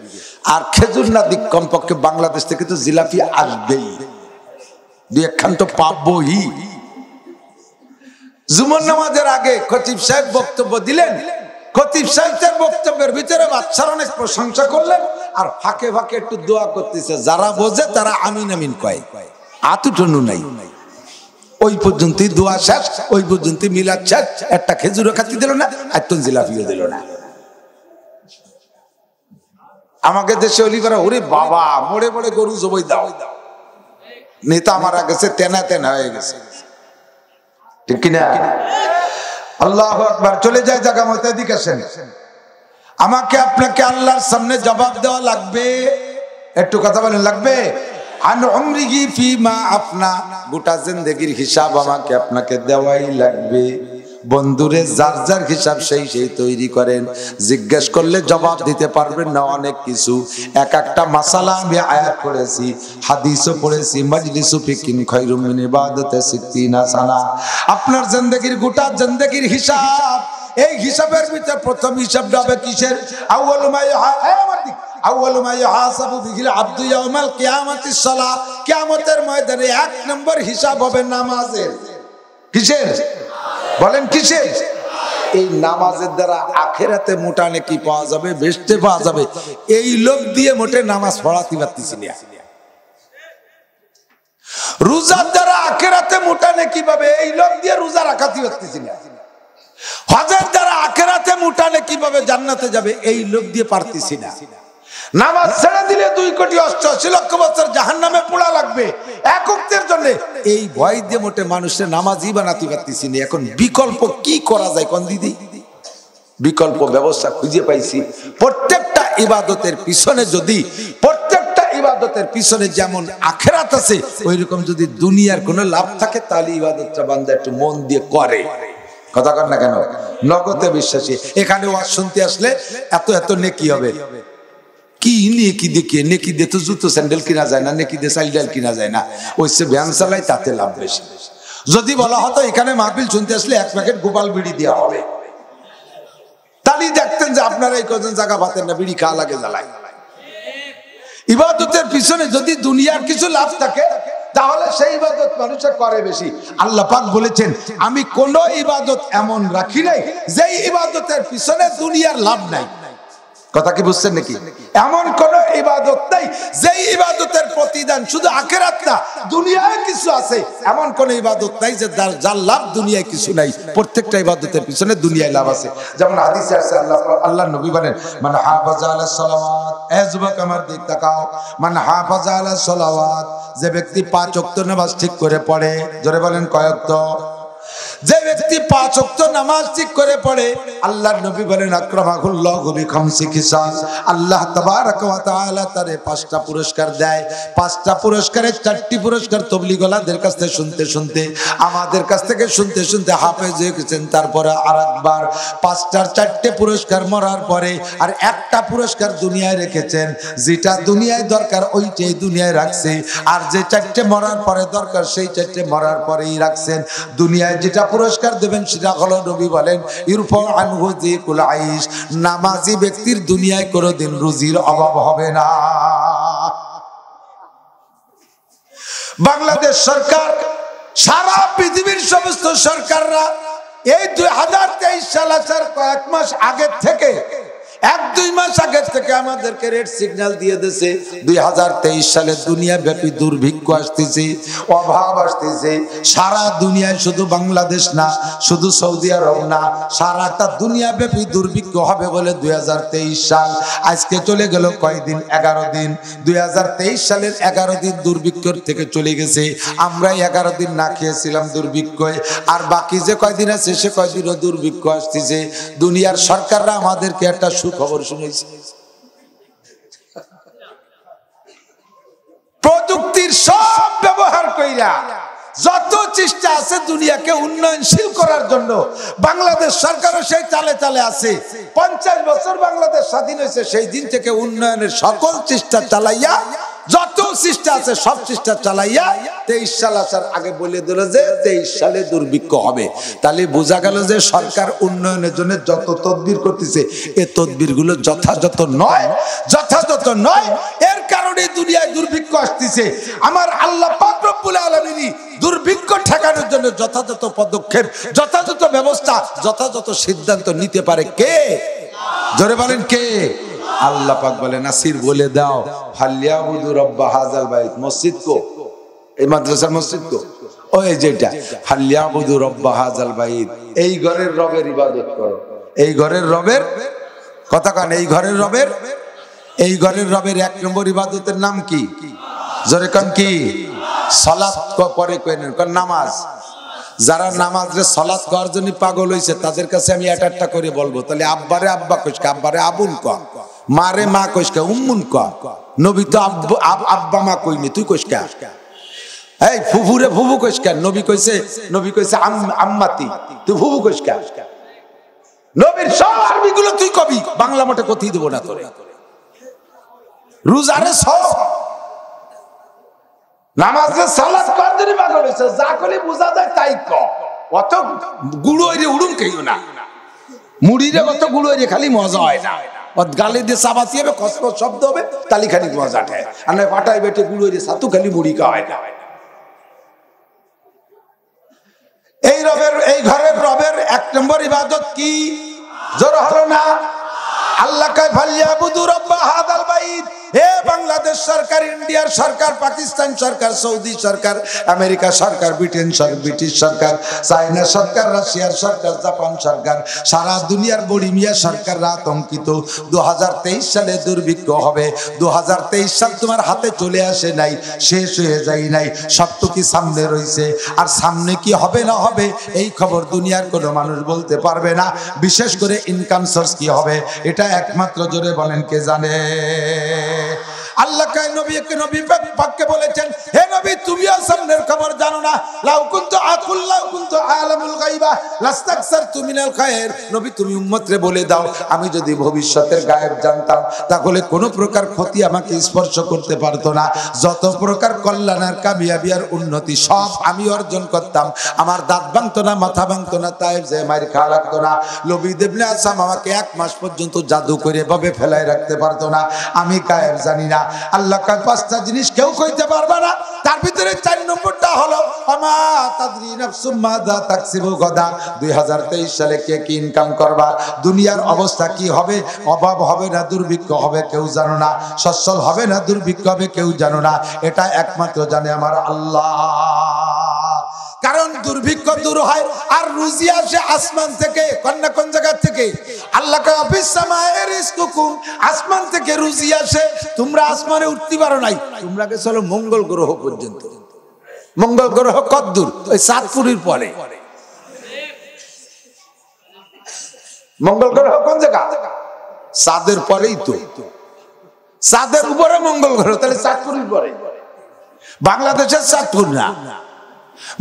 আর খেজুর না দিক কমপক্ষে বাংলাদেশ থেকে তো জিলাপি আসবেই, দুই একখান তো পাবই। জুমার নামাজের আগে খতিব সাহেব বক্তব্য দিলেন। খতিব সাহেবের বক্তব্যের ভিতরে বাচ্চার অনেক প্রশংসা করলেন, আর ফাঁকে ফাঁকে একটু দোয়া করতেছে। যারা বোঝে তারা আমিন আমিন কয়, আতুটনু নাই। ওই পর্যন্তই দোয়া শেষ, ওই পর্যন্তই মিলাদ শেষ। একটা খেজুরও খাতি দিল না, একটু জিলাপিও দিল না। আমাকে দেশে অলি করা, ওরে বাবা মোড়ে মোড়ে গরু জবই দাও, নেতা মারা গেছে, তেনা তেনা হয়ে গেছে, ঠিক কিনা? আল্লাহু আকবার। চলে যায় জায়গা মতো, এদিকে আসেন। আমাকে আপনাকে আল্লাহর সামনে জবাব দেওয়া লাগবে। একটু কথা বলেন, লাগবে? আন উমরিহি ফিমা আফনা, গোটা জিন্দেগির হিসাব আমাকে আপনাকে দেওয়াই লাগবে। বন্ধুরে যার যার হিসাব সেই তৈরি করেন। জিজ্ঞেস করলে জবাব দিতে পারবেন না অনেক কিছু। এক একটা মাসালা আমি আয়াত পড়েছি, হাদিসও পড়েছি। মাজলিসু ফিকিন খায়রুম মিন ইবাদাতি 60 সানা। আপনার জিন্দেগির গোটা জিন্দেগির হিসাব, এই হিসাবের ভিতরে প্রথম হিসাবটা হবে কিসের? আউয়ালু মা আউয়ালু মা ইউহাসাবু বিহিল আবদু ইয়াউমাল কিয়ামাতিস সালাহ। কিয়ামতের ময়দানে এক নম্বর হিসাব হবে নামাজের। কিসের বলেন? কিসের? এই নামাজের দ্বারা আখেরাতে মোটা নেকি পাওয়া যাবে, বেহেশতে পাওয়া যাবে। এই লোক দিয়ে মোটে নামাজ পড়াতে পারতেছি না। রোজার দ্বারা আখেরাতে মোটা নেকি পাবে, এই লোক দিয়ে রোজা রাখাতে পারতেছি না। হজের দ্বারা আখেরাতে মোটা নেকি পাবে, জান্নাতে যাবে, এই লোক দিয়ে পারতেছি না। নামাজ ছেড়ে দিলে 2,88,00,000 বছর জাহান্নামে পোড়া লাগবে এক ওয়াক্তের জন্য। এই ভয় দিয়ে মোটে মানুষের নামাজই বানাতে পারতেছি না। এখন বিকল্প কি করা যায় কোন দিদি? বিকল্প ব্যবস্থা খুঁজে পাইছি। প্রত্যেকটা ইবাদতের পিছনে যদি, প্রত্যেকটা ইবাদতের পিছনে যেমন আখিরাত আছে, ওই রকম যদি দুনিয়ার কোনো লাভ থাকে তাহলে ইবাদতটা বান্দা একটু মন দিয়ে করে। কথা কর না কেন? নগদে বিশ্বাসী। এখানে ওয়াজ শুনতে আসলে এত এত নেকি হবে। কি নেকি দেখে? নেকি দিয়ে তো জুতো স্যান্ডেল কিনা যায় না, নেকি দিয়ে চাল ডাল কিনা যায় না। ওই সে ভ্যান চালাই, তাতে লাভ বেশি। যদি বলা হতো এখানে মাহফিল শুনতে আসলে 1 প্যাকেট গোপাল বিড়ি দেওয়া হবে, তাহলে দেখতেন যে আপনারা এই কজন জায়গা পাতেন না, বিড়ি খাওয়া লাগে জ্বালায়। ইবাদতের পিছনে যদি দুনিয়ার কিছু লাভ থাকে তাহলে সেই ইবাদত মানুষে করে বেশি। আল্লাহ পাক বলেছেন, আমি কোন ইবাদত এমন রাখি নাই যেই ইবাদতের পিছনে দুনিয়ার লাভ নাই। কথা কি বুঝছেন নাকি? এমন কোন ইবাদত নাই যেই ইবাদতের প্রতিদান শুধু আখিরাত না, দুনিয়ায় কিছু আছে। এমন কোন ইবাদত নাই যে যার লাভ দুনিয়ায় কিছু নাই। প্রত্যেকটা ইবাদতের পিছনে দুনিয়ায় লাভ আছে। যেমন হাদিসে আছে, আল্লাহ নবী বলেন, মান হাফাজা আলা সালাওয়াত, এ যুবক আমার দিক তাকাও, মান হাফাজা আলা সালাওয়াত, যে ব্যক্তি 5 ওয়াক্ত নামাজ ঠিক করে পড়ে। জোরে বলেন কয় ওয়াক্ত? যে ব্যক্তি 5 ওয়াক্ত নামাজ ঠিক করে পড়ে, আল্লাহর নবী বলেন, আকরামাহুল্লাহু বিখামসি খিসাল, আল্লাহ তাবারক ওয়া তাআলা তারে 5টা পুরস্কার দেয়। 5টা পুরস্কারের 4টি পুরস্কার তবলিগওয়ালাদের কাছ থেকে শুনতে শুনতে, আমাদের কাছ থেকে শুনতে শুনতে হাফেজ হয়ে গেছেন। তারপরে আরেকবার 5টার 4টে পুরস্কার মরার পরে আর একটা পুরস্কার দুনিয়ায় রেখেছেন। যেটা দুনিয়ায় দরকার ওইটাই দুনিয়ায় রাখছে, আর যে 4টে মরার পরে দরকার সেই 4টে মরার পরেই রাখছেন। দুনিয়ায় যেটা পুরস্কার দেবেন সেটা হলো, নবী বলেন, ইরফা আনহু যিকুল আইশ, নামাজি ব্যক্তির দুনিয়ায় কোনোদিন রুজির অভাব হবে না। বাংলাদেশ সরকার, সারা পৃথিবীর সমস্ত সরকাররা এই 2023 সাল আসার কয়েক মাস আগে থেকে, 1-2 মাস আগে থেকে আমাদেরকে রেড সিগন্যাল দিয়ে দিয়েছে 2023 সালে দুনিয়া ব্যাপী দুর্ভিক্ষ আসতেছে, অভাব আসতেছে। সারা দুনিয়ায়, শুধু বাংলাদেশ না, শুধু সৌদি আরব না, সারাটা দুনিয়া ব্যাপী দুর্ভিক্ষ হবে বলে 2023 সাল আজকে চলে গেল কয়দিন? 11 দিন। 2023 সালের 11 দিন দুর্ভিক্ষর থেকে চলে গেছে। আমরা 11 দিন না খেয়েছিলাম দুর্ভিক্ষয়, আর বাকি যে কয়দিন আছে সে কয়দিনও দুর্ভিক্ষ আসতেছে। দুনিয়ার সরকাররা আমাদেরকে একটা খবর শুনেছি, সব ব্যবহার কইরা যত চেষ্টা আছে দুনিয়াকে উন্নয়নশীল করার জন্য বাংলাদেশ সরকারও সেই চালে চালে আছে। 50 বছর বাংলাদেশ স্বাধীন হয়েছে, সেই দিন থেকে উন্নয়নের সকল চেষ্টা চালাইয়া, যত চেষ্টা আছে সব চেষ্টা চালাইয়া 23 সাল আসার আগে বলে দিল যে 23 সালে দুর্ভিক্ষ হবে। তাহলে বোঝা গেল যে সরকার উন্নয়নের জন্য যত তদবির করতেছে এই তদবির গুলো যথাযথ নয়, যথাযথ নয়। এর কারণে দুনিয়ায় দুর্ভিক্ষ আসতেছে। আমার আল্লাহ পাক রব্বুল আলামিন দুর্ভিক্ষ ঠেকানোর জন্য যথাযথ পদক্ষেপ, যথাযথ ব্যবস্থা, যথাযথ সিদ্ধান্ত নিতে পারে কে? জোরে বলেন কে? আল্লাহ পাক বলে নাসির বলে দাও ফালিয়াবুদু রাব্বা হাযাল বাইত। মসজিদ কো? এই মাদ্রাসার মসজিদ কো? ওই যেটা ফালিয়াবুদু রাব্বা হাযাল বাইত, এই ঘরের রবের ইবাদত করো। এই ঘরের রবের কথা কান, এই ঘরের রবের, এই ঘরের রবের 1 নম্বর ইবাদতের নাম কি? জোরে কান কি? সালাত পরে কইলেন কারণ নামাজ। যারা নামাজে সালাত করার জন্য পাগল হইছে তাদের কাছে আমি একটা করে বলবো, তাহলে আব্বারে আব্বা কইসকা, আব্বারে আবুল ক, মারে মা কইসকা, উম্মুন ক। নবী তো আব্বা মা কইনি, তুই কইসকা। এই ফুফুরে ফুফু কইসকা, নবী কইছে আম্মাতি, তুই ফুফু কইসকা। নবীর সব আরবিগুলো তুই কবি, বাংলা মোটে কথি দেব না তোরে। রোজারে সব, নামাজে সালাত করার জন্য পাগল হইছে, যা করে বোঝা যায় তাই ক। অত গুড়ো এর উড়ুম কেউ না, মুড়িরে অত গুড়ো এর খালি মজা হয় না। গালে দিয়ে চাবাতি হবে, খসখস শব্দ হবে, তালি খালি মজা ঠায়। আর নয় পাটায় বেটে গুড়ো এর সাতু খালি মুড়ি খাওয়ায় না। এই রবের, এই ঘরের রবের 1 নম্বর ইবাদত কি? জোর হলো না? আল্লাহ কয় ফালিয়াবুদু রাব্বা হাযাল বাইত। হে বাংলাদেশ সরকার, ইন্ডিয়ার সরকার, পাকিস্তান সরকার, সৌদি সরকার, আমেরিকা সরকার, ব্রিটেন সরকার, ব্রিটিশ সরকার, চায়না সরকার, রাশিয়ার সরকার, জাপান সরকার, সারা দুনিয়ার বড়ি মিয়া সরকাররা আতঙ্কিত। 2023 সালে দুর্ভিক্ষ হবে। 2023 সাল তোমার হাতে চলে আসে নাই, শেষ হয়ে যায় নাই, সত্য কি সামনে রয়েছে। আর সামনে কি হবে না হবে এই খবর দুনিয়ার কোনো মানুষ বলতে পারবে না। বিশেষ করে ইনকাম সোর্স কি হবে এটা একমাত্র জোরে বলেন কে জানে? আল্লাহ কয় নবীকে, নবী পাককে বলেছেন হে নবী তুমিও সামনের খবর জানো না। লাউ কুনতু আকুল লাউ কুনতু আলামুল গায়বা লাস্তাকসারতু মিনাল খায়র। নবী তুমি উম্মতরে বলে দাও আমি যদি ভবিষ্যতের গায়েব জানতাম তাহলে কোনো প্রকার ক্ষতি আমাকে স্পর্শ করতে পারতো না। যত প্রকার কল্যাণ আর কামিয়াবি আর উন্নতি সব আমি অর্জন করতাম। আমার দাঁত ভাঙতো না, মাথা ভাঙতো না, তাইব যে মাইর খাওয়া লাগতো না। লবিদ ইবনে আসাম আমাকে 1 মাস পর্যন্ত জাদু করে ভাবে ফেলায় রাখতে পারতো না। আমি গায়েব জানি না। আল্লাহ কয় 5টা জিনিস কেউ কইতে পারবে না। তার ভিতরে 4 নম্বরটা হলো আমা তাদরি নাফসুম মাযা তাকসিবু গাদা। 2023 সালে কে কি ইনকাম করবা, দুনিয়ার অবস্থা কি হবে, অভাব হবে না দুর্ভিক্ষ হবে কেউ জানো না, সচ্ছল হবে না দুর্ভিক্ষ হবে কেউ জানো না। এটা একমাত্র জানে আমার আল্লাহ। কারণ দুর্ভিক্ষ দূর হয় আর রুজি আসে আসমান থেকে। কন্যা কোন জায়গা থেকে? আল্লাহ কয় আফিস সামায়ে রিজকুকুম, আসমান থেকে রুজি আসে। তোমরা আসমানে উঠতে পারো নাই, তোমরা কে চলো মঙ্গল গ্রহ পর্যন্ত। মঙ্গল গ্রহ কত দূর? ওই চাঁদপুরের পরে। মঙ্গল গ্রহ কোন জায়গা? চাঁদের পরেই তো, চাঁদের উপরে মঙ্গল গ্রহ, তাহলে চাঁদপুরের পরে। বাংলাদেশের চাঁদপুর না,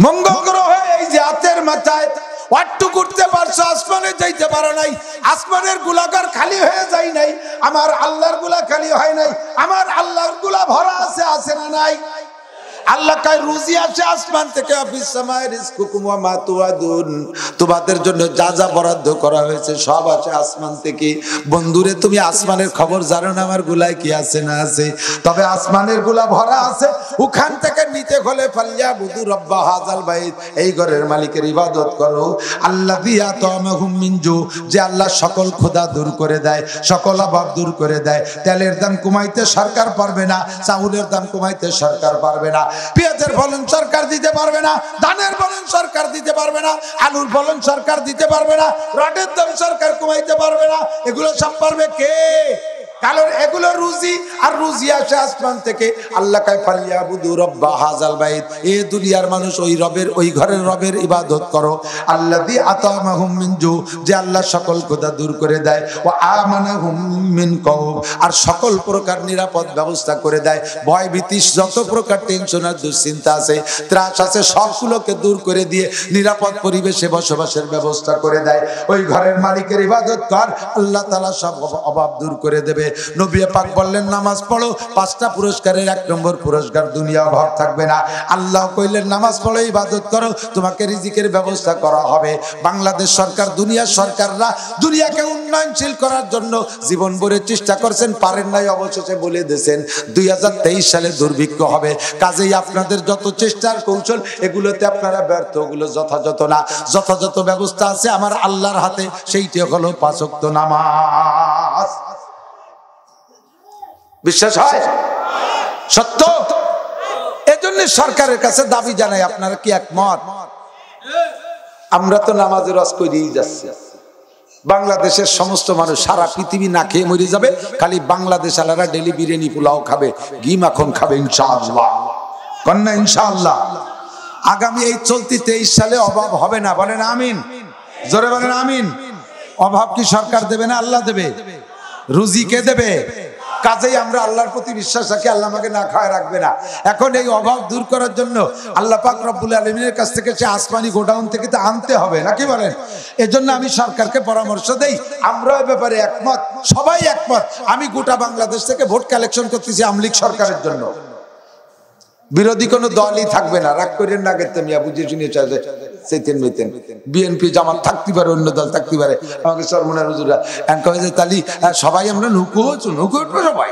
মঙ্গল গ্রহ। এই যে হাতের মাথায় ওয়াট্টু করতে পারছো, আসমানে যাইতে পারো নাই। আসমানের গোলাকার খালি হয়ে যায় নাই, আমার আল্লাহর গোলা খালি হয় নাই। আমার আল্লাহর গোলা ভরা আছে, আছে না নাই? আল্লাহ কয় রুজি আসে আসমান থেকে। আফিস সামায়ে রিজকুকুম ওয়া মা তুআদুন, তোমাদের জন্য যা যা বরাদ্দ করা হয়েছে সব আসে আসমান থেকে। বন্ধুরে তুমি আসমানের খবর জানো না আমার গোলায় কি আছে না আছে? তবে আসমানের গোলা ভরা আছে, ওখান থেকে নিতে হলে ফালিয়াবুদু রাব্বা হাযাল বাইত, এই ঘরের মালিকের ইবাদত করো। আল্লাযী আতামাহুম মিন জু, যে আল্লাহ সকল ক্ষুধা দূর করে দেয়, সকল অভাব দূর করে দেয়। তেলের দাম কমাইতে সরকার পারবে না, চাউলের দাম কমাইতে সরকার পারবে না, পেঁয়াজের ফলন সরকার দিতে পারবে না, ধানের ফলন সরকার দিতে পারবে না, আলুর ফলন সরকার দিতে পারবে না, রডের দাম সরকার কমাইতে পারবে না। এগুলো সব পারবে কে? কারণ এগুলো রুজি আর রুজি আসে আসমান থেকে। আল্লাহ কয় ফালিয়াবুদু রাব্বা হাযাল বাইত, এ দুনিয়ার মানুষ ওই রবের, ওই ঘরের রবের ইবাদত করো। আল্লাযী আতামাহুম মিন জু, যে আল্লাহ সকল ক্ষুধা দূর করে দেয়। ওয়া আমানাহুম মিন কওব, আর সকল প্রকার নিরাপদ ব্যবস্থা করে দেয়। ভয় ভীতি, যত প্রকার টেনশন আর দুশ্চিন্তা আছে, ত্রাস আছে, সবগুলোকে দূর করে দিয়ে নিরাপদ পরিবেশে বসবাসের ব্যবস্থা করে দেয়। ওই ঘরের মালিকের ইবাদত কর, আল্লাহ তাআলা সব অভাব দূর করে দেবে। নবী পাক বললেন নামাজ পড়ো, 5টা পুরস্কারের 1 নম্বর পুরস্কার, দুনিয়া অভাব থাকবে না। আল্লাহ কইলেন নামাজ পড়ো, ইবাদত করো, তোমাকে রিজিকের ব্যবস্থা করা হবে। বাংলাদেশ সরকার, দুনিয়ার সরকাররা দুনিয়াকে উন্নয়নশীল করার জন্য জীবন ভরে চেষ্টা করছেন, পারেন নাই, অবশেষে বলে দিয়েছেন 2023 সালে দুর্ভিক্ষ হবে। কাজেই আপনাদের যত চেষ্টার কৌশল, এগুলোতে আপনারা ব্যর্থ, ওগুলো যথাযথ না। যথাযথ ব্যবস্থা আছে আমার আল্লাহর হাতে, সেইটি হলো 5 ওয়াক্ত নামাজ। বিশ্বাস হয়? সত্য? এজন্য সরকারের কাছে দাবি জানাই, আপনারা কি একমত? আমরা তো নামাজের রস করেই যাচ্ছি। বাংলাদেশের সমস্ত মানুষ, সারা পৃথিবী না খেয়ে মরে যাবে, খালি বাংলাদেশ আলারা ডেলি বিরিয়ানি পোলাও খাবে, ঘি মাখন খাবে ইনশাআল্লাহ। কন্যা ইনশাআল্লাহ। আগামী এই চলতি 23 সালে অভাব হবে না, বলেন আমিন। জোরে বলেন আমিন। অভাব কি সরকার দেবে না আল্লাহ দেবে? রুজি কে দেবে? কাজেই আমরা আল্লাহর প্রতি বিশ্বাস রাখি, আল্লাহ আমাকে না খাওয়ায় রাখবে না। এখন এই অভাব দূর করার জন্য আল্লাহ পাক রব্বুল আলামিনের কাছ থেকে সে আসমানি গোডাউন থেকে তো আনতে হবে, নাকি বলেন? এজন্য আমি সরকারকে পরামর্শ দেই, আমরা এই ব্যাপারে একমত, সবাই একমত। আমি গোটা বাংলাদেশ থেকে ভোট কালেকশন করতেছি আমলিক সরকারের জন্য। বিরোধী কোনো দলই থাকবে না, রাগ করেন না, গেতে মিয়া বুঝে শুনে চাইছে সেইতেন মেতেন। বিএনপি জামাত থাকতে পারে, অন্য দল থাকতে পারে, আমাকে সরমুনা হুজুররা তালি সবাই আমরা নৌকো উঠবো, সবাই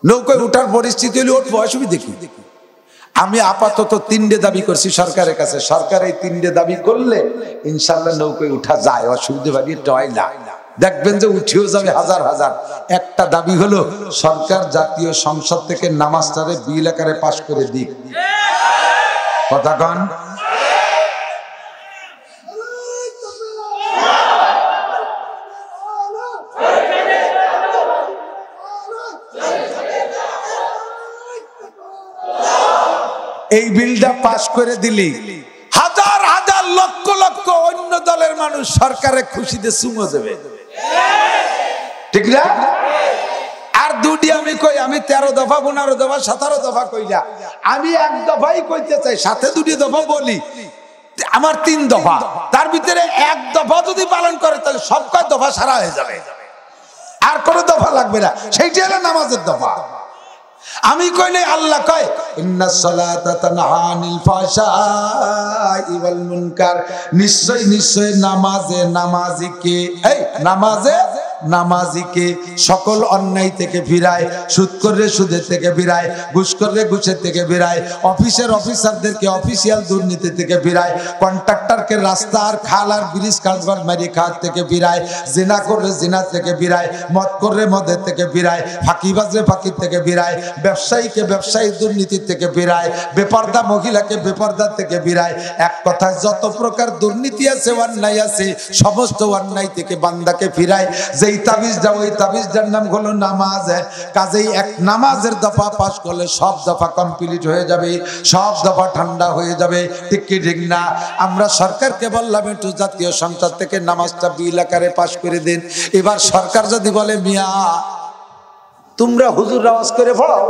নৌকোয় উঠার পরিস্থিতি হলে উঠবো, অসুবিধা দেখি। আমি আপাতত 3টে দাবি করছি সরকারের কাছে। সরকার এই 3টে দাবি করলে ইনশাল্লাহ নৌকোয় উঠা যায়, অসুবিধা বাড়িয়ে টয় না। দেখবেন যে উঠেও যাবে হাজার হাজার। একটা দাবি হলো সরকার জাতীয় সংসদ থেকে নামাজটারে বিল আকারে পাশ করে দিক। কথা কন? এই বিলটা পাশ করে দিলি হাজার হাজার লক্ষ লক্ষ অন্য দলের মানুষ সরকারের খুশিতে চুমো দেবে, ঠিক না? আর দুটি আমি কই, আমি 13 দফা 15 দফা 17 দফা কইলা, আমি 1 দফাই কইতে চাই, সাথে 2টি দফা বলি। আমার 3 দফা, তার ভিতরে 1 দফা যদি পালন করে তাহলে সব কয় দফা সারা হয়ে যাবে, আর কোনো দফা লাগবে না। সেইটা হলো নামাজের দফা। আমি কই নাই, আল্লাহ কয় ইন্নাস সালাতা তানহা আনিল ফাহশাই ওয়াল মুনকার, নিশ্চয় নিশ্চয় নামাজিকে সকল অন্যায় থেকে ফিরায়, সুদ করলে সুদের থেকে ফিরায়, ঘুষ করলে ঘুষের থেকে ফিরায়, অফিসারদেরকে অফিসিয়াল দুর্নীতি থেকে ফিরায়, কন্ট্রাক্টরকে রাস্তা আর খাল আর ব্রিজ কাজবার মারি খাত থেকে ফিরায়, জিনা করলে জিনা থেকে ফিরায়, মদ করলে মদের থেকে ফিরায়, ফাঁকিবাজে ফাঁকির থেকে ফিরায়, ব্যবসায়ীকে ব্যবসায়ী দুর্নীতির থেকে ফিরায়, বেপর্দা মহিলাকে বেপর্দা থেকে ফিরায়। এক কথায় যত প্রকার দুর্নীতি আছে, অন্যায় আছে, সমস্ত অন্যায় থেকে বান্দাকে ফিরায়। যেই তাবিজটা, ওই তাবিজটার নাম হলো নামাজ। কাজেই এক নামাজের দফা পাশ করলে সব দফা কমপ্লিট হয়ে যাবে, সব দফা ঠান্ডা হয়ে যাবে, ঠিক কি ঠিক না? আমরা সরকারকে বললাম একটু জাতীয় সংসদ থেকে নামাজটা বিল আকারে পাশ করে দিন। এবার সরকার যদি বলে মিয়া তোমরা হুজুর আওয়াজ করে পড়াও,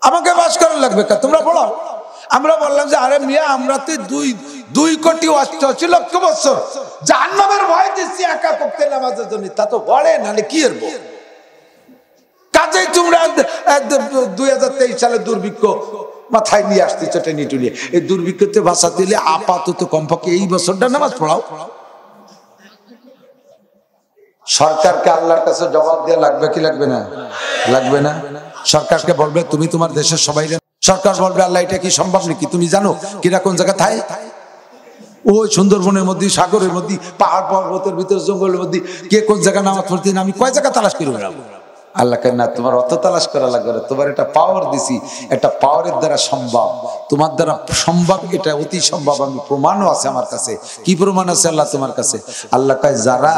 আমাকে পাশ করা লাগবে কা, তোমরা পড়াও। আমরা বললাম যে আরে মিয়া, আমরা তো 2 কোটি 88 লক্ষ বছর জাহান্নামের ভয় দিচ্ছি একা করতে নামাজের জন্য, তা তো বলে নালে কি এরব। কাজেই তোমরা 2023 সালে দুর্ভিক্ষ মাথায় নিয়ে আসতেছ টেনে টুলিয়ে। এই দুর্ভিক্ষতে বাঁচা দিলে আপাতত কমপক্ষে এই বছরটা নামাজ পড়াও। সরকারকে আল্লাহর কাছে জবাব দেওয়া লাগবে কি লাগবে না? লাগবে না? সরকারকে বলবে তুমি তোমার দেশের সবাই, সরকার বলবে আল্লাহ এটা কি সম্ভব নাকি? তুমি জানো কিনা কোন জায়গা থাকে? ওই সুন্দরবনের মধ্যে, সাগরের মধ্যে, পাহাড় পর্বতের ভিতরে, জঙ্গলের মধ্যে কে কোন জায়গা নামাজ পড়তে, আমি কয় জায়গা তালাশ করে বেড়াবো? আল্লাহ কেন না, তোমার অত তালাশ করা লাগবে না, তোমার একটা পাওয়ার দিছি, একটা পাওয়ারের দ্বারা সম্ভব, তোমার দ্বারা সম্ভব, এটা অতি সম্ভব, আমি প্রমাণও আছে আমার কাছে। কি প্রমাণ আছে আল্লাহ তোমার কাছে? আল্লাহ কয় যারা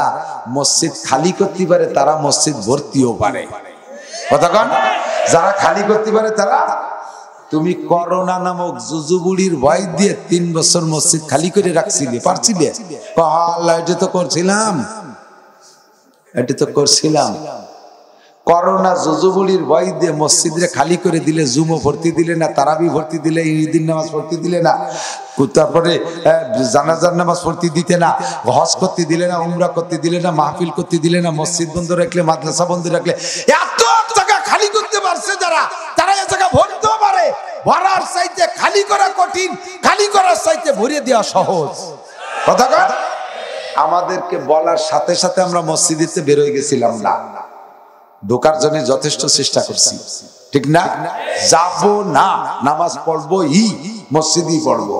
মসজিদ খালি করতে পারে তারা মসজিদ ভর্তিও পারে। কথা কন, যারা খালি করতে পারে তারা। তুমি করোনা নামক জুজুবুড়ির ভয় দিয়ে 3 বছর মসজিদ খালি করে রাখছিলে, পারছিলে? আল্লাহ এটা তো করছিলাম, এটা তো করছিলাম। করোনা জুজুবুড়ির ভয় দিয়ে মসজিদে খালি করে দিলে, জুমো ভর্তি দিলে না, তারাবি ভর্তি দিলে, ঈদের নামাজ ভর্তি দিলে না, তারপরে জানাজার নামাজ ভর্তি দিতে না, হজ করতে দিলে না, উমরা করতে দিলে না, মাহফিল করতে দিলে না, মসজিদ বন্ধ রাখলে, মাদ্রাসা বন্ধ রাখলে, এত জায়গা খালি করতে পারছে যারা, তারা এই জায়গা ভরতেও পারে। ভরার চাইতে খালি করা কঠিন, খালি করার চাইতে ভরিয়ে দেওয়া সহজ। কথা কয়, আমাদেরকে বলার সাথে সাথে আমরা মসজিদে বের হয়ে গেছিলাম না, ঢোকার জন্য যথেষ্ট চেষ্টা করছি, ঠিক না? যাবো না, নামাজ পড়বো, মসজিদই পড়বো।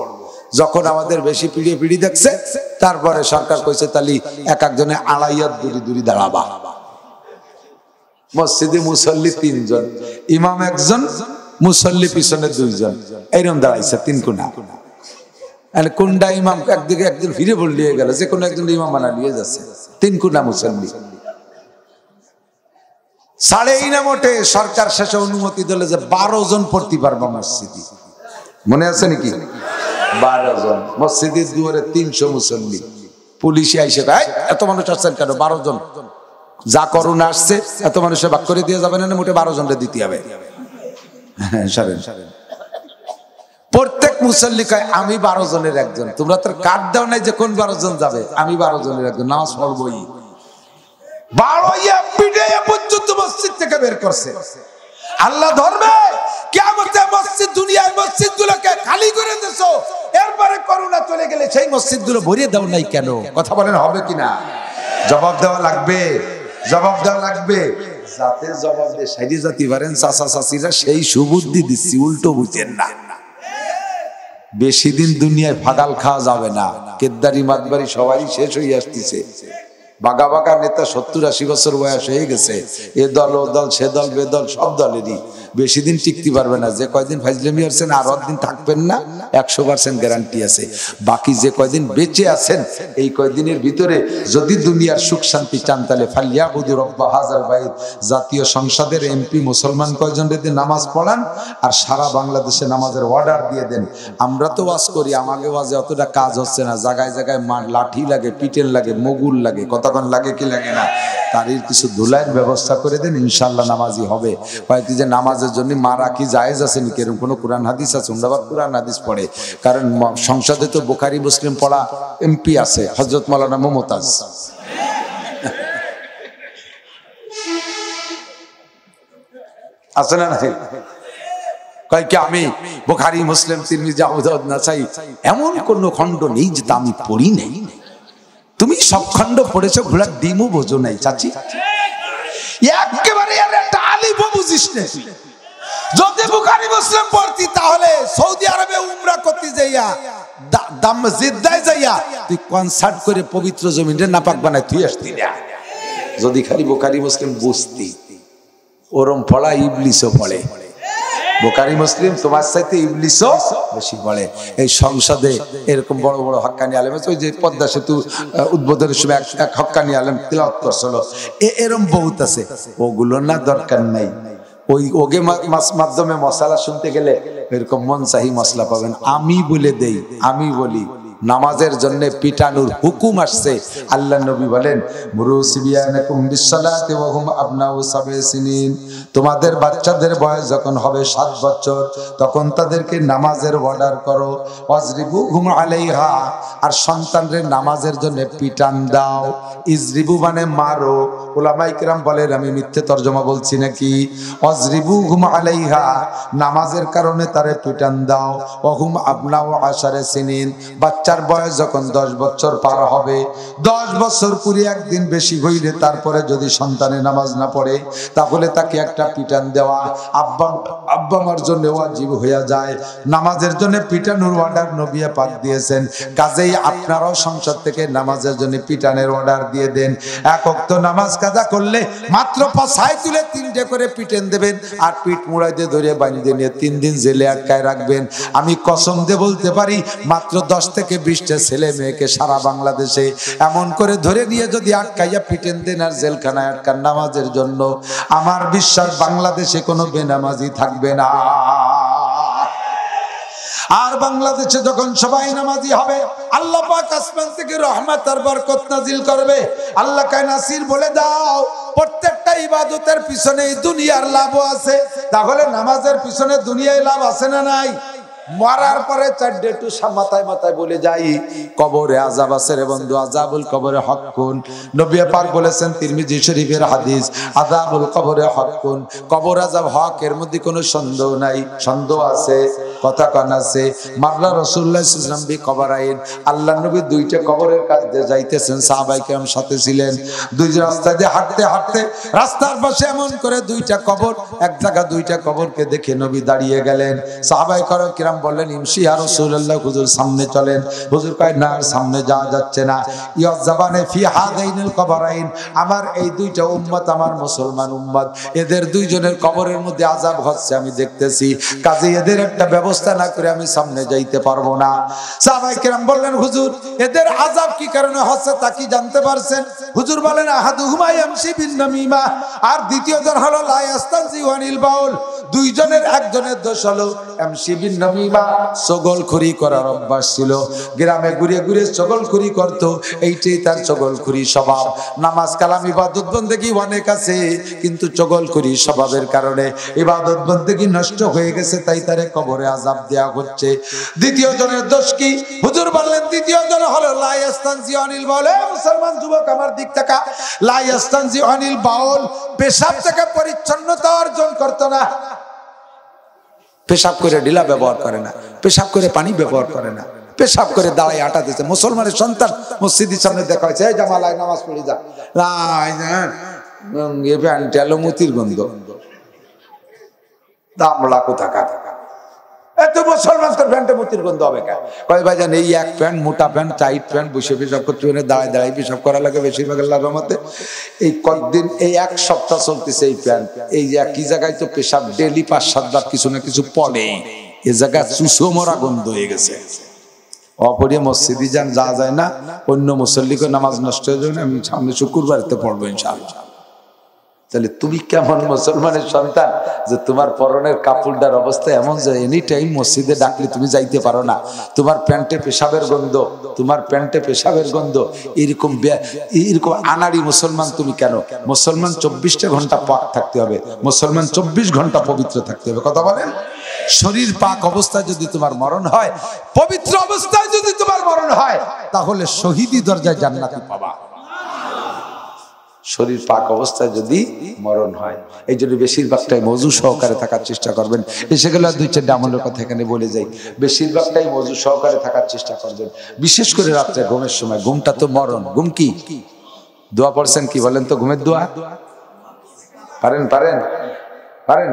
যখন আমাদের বেশি পিড়িয়ে পিড়ি দেখছে, তারপরে সরকার কইছে তালি এক একজনে 2.5 হাত দূরে দাঁড়াবা। মসজিদে মুসল্লি 3 জন, ইমাম 1 জন, মুসল্লি পিছনে 2 জন, এইরকম দাঁড়াইছে 3 কোনা। কোনটা ইমাম একদিকে একজন ফিরে বললিয়ে গেল, যে কোনো একজন ইমাম বানা নিয়ে যাচ্ছে, 3 কোনা মুসল্লি। 3.5 মোটে সরকার শেষে অনুমতি দিলে যে 12 জন পড়তে পারবো মসজিদে, মনে আছে নাকি? 12 জন মসজিদের দুয়ারে 300 মুসল্লি। পুলিশে আইসে ভাই এত মানুষ আসছেন কেন? 12 জন, যা করোনা আসছে এত মানুষের ভাগ করে দিয়ে যাবে না, মোটে 12 জনকে দিতে হবে। প্রত্যেক মুসল্লি কয় আমি 12 জনের একজন। তোমরা তো কার্ড দাও নাই যে কোন 12 জন যাবে, আমি 12 জনের একজন, নামাজ পড়বই। 12 পর্যন্ত মসজিদ থেকে বের করছে। আল্লাহ ধরবে কিয়ামতে মসজিদ, দুনিয়ার মসজিদ গুলোকে খালি করে দিছো, এরপরে করোনা চলে গেলে সেই মসজিদ গুলো ভরিয়ে দাও নাই কেন? কথা বলেন, হবে কিনা? জবাব দেওয়া লাগবে, জবাব দেওয়া লাগবে। যাতে জবাব দিয়ে সাইডে জাতি পারেন চাচা চাচিরা, সেই সুবুদ্ধি দিচ্ছি, উল্টো বুঝেন না। বেশি দিন দুনিয়ায় ফাগাল খাওয়া যাবে না, কেদ্দারি মাতবাড়ি সবাই শেষ হয়ে আসতেছে। বাগা বাগা নেতা 70-80 বছর বয়স হয়ে গেছে, এ দল ও দল, সে দল বেদল, সব দলেরই। বেশি দিন টিকতে পারবে না। যে কয়দিন ফাজলামি আছেন আর দিন থাকবেন না, 100% গ্যারান্টি আছে। বাকি যে কয়দিন বেঁচে আছেন, এই কয়দিনের ভিতরে যদি দুনিয়ার সুখ শান্তি চান, তাহলে ফালিয়াবুদু রব্বা হাযাল বাইত, জাতীয় সংসদের এমপি মুসলমান কয়জন রেতে নামাজ পড়ান, আর সারা বাংলাদেশে নামাজের অর্ডার দিয়ে দেন। আমরা তো ওয়াজ করি, আমাকে ওয়াজে অতটা কাজ হচ্ছে না, জায়গায় জায়গায় লাঠি লাগে, পিটেন লাগে, মগুল লাগে, কতক্ষণ লাগে কি লাগে না, তার কিছু ধুলাইয়ের ব্যবস্থা করে দেন, ইনশাল্লাহ নামাজি হবে। কয়েকটি যে নামাজের জন্য মারা কি জায়েজ আছে নাকি, এরকম কোনো কোরআন হাদিস আছে? উন্ডাবার কোরআন হাদিস পড়ে, কারণ সংসদে তো বুখারী মুসলিম পড়া এমপি আছে, হযরত মাওলানা মুমতাজ। আছে না নাই? কয় কি আমি বুখারী মুসলিম তিরমিজি আবু দাউদ নাসাই এমন কোন খণ্ড নেই যেটা আমি পড়ি নাই। তুমি সব খণ্ড পড়েছো, ঘোড়ার ডিমও বোঝো নাই চাচি, একেবারে একটা আলিফও বুঝিস না। যদি বুখারী মুসলিম পড়তি, তাহলে সৌদি আরবে উমরা করতে যাইয়া, জিদ্দায় যাইয়া তুই কনসার্ট করে পবিত্র জমিনে নাপাক বানায় তুই আসতি না। যদি খালি বুখারী মুসলিম বুঝতি, ওরম পড়া ইবলিসও পড়ে। বুখারী মুসলিম তোমার চাইতে ইবলিসও বেশি পড়ে। এই সংসদে এরকম বড় বড় হক্কানি আলেম আছে, ওই যে পদ্মা সেতু উদ্বোধনের সময় এক হক্কানি আলেম তিলাওয়াত করছিল, এরম বহুত আছে। ওগুলো না দরকার নাই, ওই ওগে মাধ্যমে মশলা শুনতে গেলে এরকম মন চাহি মশলা পাবেন। আমি বলে দেই, আমি বলি, নামাজের জন্য পিটানোর হুকুম আসছে। আল্লাহ নবী বলেন, মুরুসিবিয়ানাকুম বিসসালাতি ওয়া হুম আবনাউ সাবঈ সিনিন, তোমাদের বাচ্চাদের বয়স যখন হবে 7 বছর, তখন তাদেরকে নামাজের অর্ডার করো। ওয়াজরিবুহুম আলাইহা, আর সন্তানদের নামাজের জন্য পিটান দাও। ইজরিবু মানে মারো। উলামায়ে কিরাম বলেন, আমি মিথ্যে তরজমা বলছি নাকি? ওয়াজরিবুহুম আলাইহা, নামাজের কারণে তারে পিটান দাও। ওয়া হুম আবনাউ 10 সিনিন, বাচ্চা বাচ্চার বয়স যখন 10 বছর পার হবে, 10 বছর পুরি একদিন বেশি হইলে তারপরে যদি সন্তানে নামাজ না পড়ে তাহলে তাকে একটা পিটান দেওয়া আব্বা আমার জন্য ওয়াজিব হয়ে যায়। নামাজের জন্য পিটানোর অর্ডার নবী পাক দিয়েছেন, কাজেই আপনারাও সংসদ থেকে নামাজের জন্য পিটানের অর্ডার দিয়ে দেন। এক ওয়াক্ত নামাজ কাজা করলে মাত্র পাছায় তুলে 3টে করে পিটেন দেবেন আর পিঠ মুড়াই দিয়ে ধরে বাঁধিয়ে নিয়ে 3 দিন জেলে আটকায় রাখবেন। আমি কসম দিয়ে বলতে পারি মাত্র 10 থেকে 20টা ছেলে মেয়েকে সারা বাংলাদেশে এমন করে ধরে নিয়ে যদি আটকাইয়া পিটেন দেন আর জেলখানায় আটকান নামাজের জন্য, আমার বিশ্বাস বাংলাদেশে কোনো বেনামাজি থাকবে না। আর বাংলাদেশে যখন সবাই নামাজি হবে আল্লাহ পাক আসমান থেকে রহমত আর বরকত নাজিল করবে। আল্লাহ কায় নাসির বলে দাও প্রত্যেকটা ইবাদতের পিছনে দুনিয়ার লাভ আছে, তাহলে নামাজের পিছনে দুনিয়ায় লাভ আছে না নাই? মরার পরে 4 একটু মাথায় মাথায় বলে যাই কবরে আযাব আছে রে বন্ধু, আযাবুল কবরে হকুন। নবী পাক বলেছেন তিরমিজি শরীফের হাদিস, আযাবুল কবরে হকুন, কবর আযাব হক, এর মধ্যে কোনো সন্দেহ নাই। সন্দেহ আছে, কথা কান আছে। মারলা রাসূলুল্লাহ সাল্লাল্লাহু আলাইহি ওয়াসাল্লাম কবরাইন, আল্লাহর নবী 2টা কবরের কাছে দিয়ে যাইতেছেন, সাহাবায়ে কেরাম সাথে ছিলেন। 2 রাস্তা দিয়ে হাঁটতে হাঁটতে রাস্তার পাশে এমন করে 2টা কবর, এক জায়গা 2টা কবরকে দেখে নবী দাঁড়িয়ে গেলেন। সাহাবায়ে কেরাম বললেন ইমশি ইয়া রাসূলুল্লাহ, হুজুর সামনে চলেন। হুজুর কয় না, সামনে যাওয়া যাচ্ছে না। ইয়াজাবানে ফি হাদাইনিল কবরাইন, আমার এই 2টা উম্মত আমার মুসলমান উম্মত, এদের 2 জনের কবরের মধ্যে আযাব হচ্ছে আমি দেখতেছি, কাজে এদের একটা ব্যবস্থা না করে আমি সামনে যাইতে পারবো না। সাহাবায়ে কেরাম বললেন হুজুর এদের আযাব কি কারণে হচ্ছে তা কি জানতে পারছেন? হুজুর বলেন আহাদুহুমা ইয়ামশি বিন নামিমা, আর দ্বিতীয়জন হলো লা ইয়াস্তানজি ওয়ানিল বাউল। 2 জনের একজনের দোষ হলো ইয়ামশি বিন নামিমা, চগলখড়ি করার অভ্যাস ছিল, গ্রামে ঘুরে ঘুরে চগলখড়ি করত, এইটাই তার চগলখড়ি স্বভাব। নামাজ কালাম ইবাদত বন্দেগী অনেক আছে, কিন্তু চগলখড়ি স্বভাবের কারণে ইবাদত বন্দেগী নষ্ট হয়ে গেছে, তাই তারে কবরে আযাব দেয়া হচ্ছে। দ্বিতীয় জনের দোষ কি? হুজুর বললেন দ্বিতীয় জন হলো লা ইয়াস্তানজি আনিল বাউল। মুসলমান যুবক আমার দিক তাকা, লা ইয়াস্তানজি আনিল বাউল, পেশাব থেকে পরিচ্ছন্নতা অর্জন করত না। পেশাব করে ঢিলা ব্যবহার করে না, পেশাব করে পানি ব্যবহার করে না, পেশাব করে দাঁড়ায় আটা দিচ্ছে। মুসলমানের সন্তান মসজিদের সামনে দেখা হয়েছে, এই জামালায় নামাজ পড়ে যা, মতির গন্ধ, দামড়া কোথাকার। এত মুসলমান তোর প্যান্টে মতির গন্ধ হবে কেন? কয় ভাইজান এই এক প্যান্ট, মোটা প্যান্ট, টাইট প্যান্ট, বসে পেশাব করতে দাঁড়ায় দাঁড়ায় পেশাব করা লাগে বেশিরভাগ আল্লাহর রহমতে। এই কতদিন, এই 1 সপ্তাহ চলতেছে এই প্যান্ট, এই যে একই জায়গায় তো পেশাব ডেলি 5-7 বার কিছু না কিছু পড়ে, এ জায়গায় চুষো মরা গন্ধ হয়ে গেছে। অপরিয়ে মসজিদে যান, যা যায় না, অন্য মুসল্লিকে নামাজ নষ্ট হয়ে যাবে না। আমি সামনে শুক্রবারতে পড়বো ইনশাআল্লাহ। তাহলে তুমি কেমন মুসলমানের সন্তান যে তোমার পরনের কাপড়টার অবস্থা এমন যে এনি টাইম মসজিদে ডাকলে তুমি যাইতে পারো না, তোমার প্যান্টে পেশাবের গন্ধ, তোমার প্যান্টে পেশাবের গন্ধ, এরকম আনাড়ি মুসলমান তুমি কেন? মুসলমান 24টা ঘন্টা পাক থাকতে হবে, মুসলমান 24 ঘন্টা পবিত্র থাকতে হবে। কথা বলেন? শরীর পাক অবস্থায় যদি তোমার মরণ হয়, পবিত্র অবস্থায় যদি তোমার মরণ হয়, তাহলে শহীদি দরজায় জান্নাতে পাবা। শরীর পাক অবস্থায় যদি মরণ হয়, এই জন্য বেশিরভাগটাই মজু সহকারে থাকার চেষ্টা করবেন। এসে গেলে 2-4 আমলের কথা এখানে বলে যাই, বেশিরভাগটাই মজু সহকারে থাকার চেষ্টা করবেন, বিশেষ করে রাত্রে ঘুমের সময়। ঘুমটা তো মরণ। ঘুম কি? দোয়া পড়ছেন কি বলেন তো? ঘুমের দোয়া পারেন? পারেন? পারেন?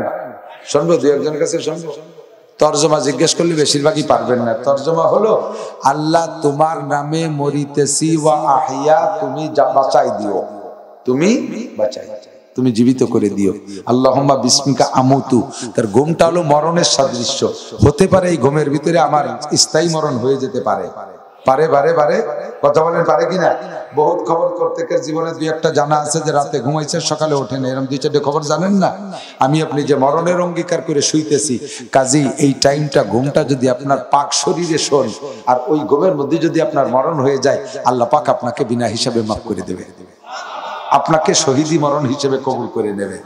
শুনবো 2-1জনের কাছে শুনবো। তর্জমা জিজ্ঞেস করলে বেশিরভাগই পারবেন না। তর্জমা হলো আল্লাহ তোমার নামে মরিতেছি ওয়া আহিয়া, তুমি বাঁচাই দিও, তুমি বাঁচাই, তুমি জীবিত করে দিও। আল্লাহুম্মা বিসমিকা আমুতু, তার ঘুমটা হলো মরণের সাদৃশ্য। হতে পারে এই ঘুমের ভিতরে আমার স্থায়ী মরণ হয়ে যেতে পারে। পারে বারে বারে কথা বলেন, পারে কিনা? বহুত খবর প্রত্যেকের জীবনে 2-1টা জানা আছে যে রাতে ঘুমাইছে সকালে ওঠেন, এরকম 2-4টে খবর জানেন না? আমি আপনি যে মরণের অঙ্গীকার করে শুইতেছি, কাজী এই টাইমটা ঘুমটা যদি আপনার পাক শরীরে শোন, আর ওই ঘুমের মধ্যে যদি আপনার মরণ হয়ে যায়, আল্লাহ পাক আপনাকে বিনা হিসাবে মাফ করে দেবে, আপনাকে শহীদি মরণ হিসেবে কবুল করে নেবে,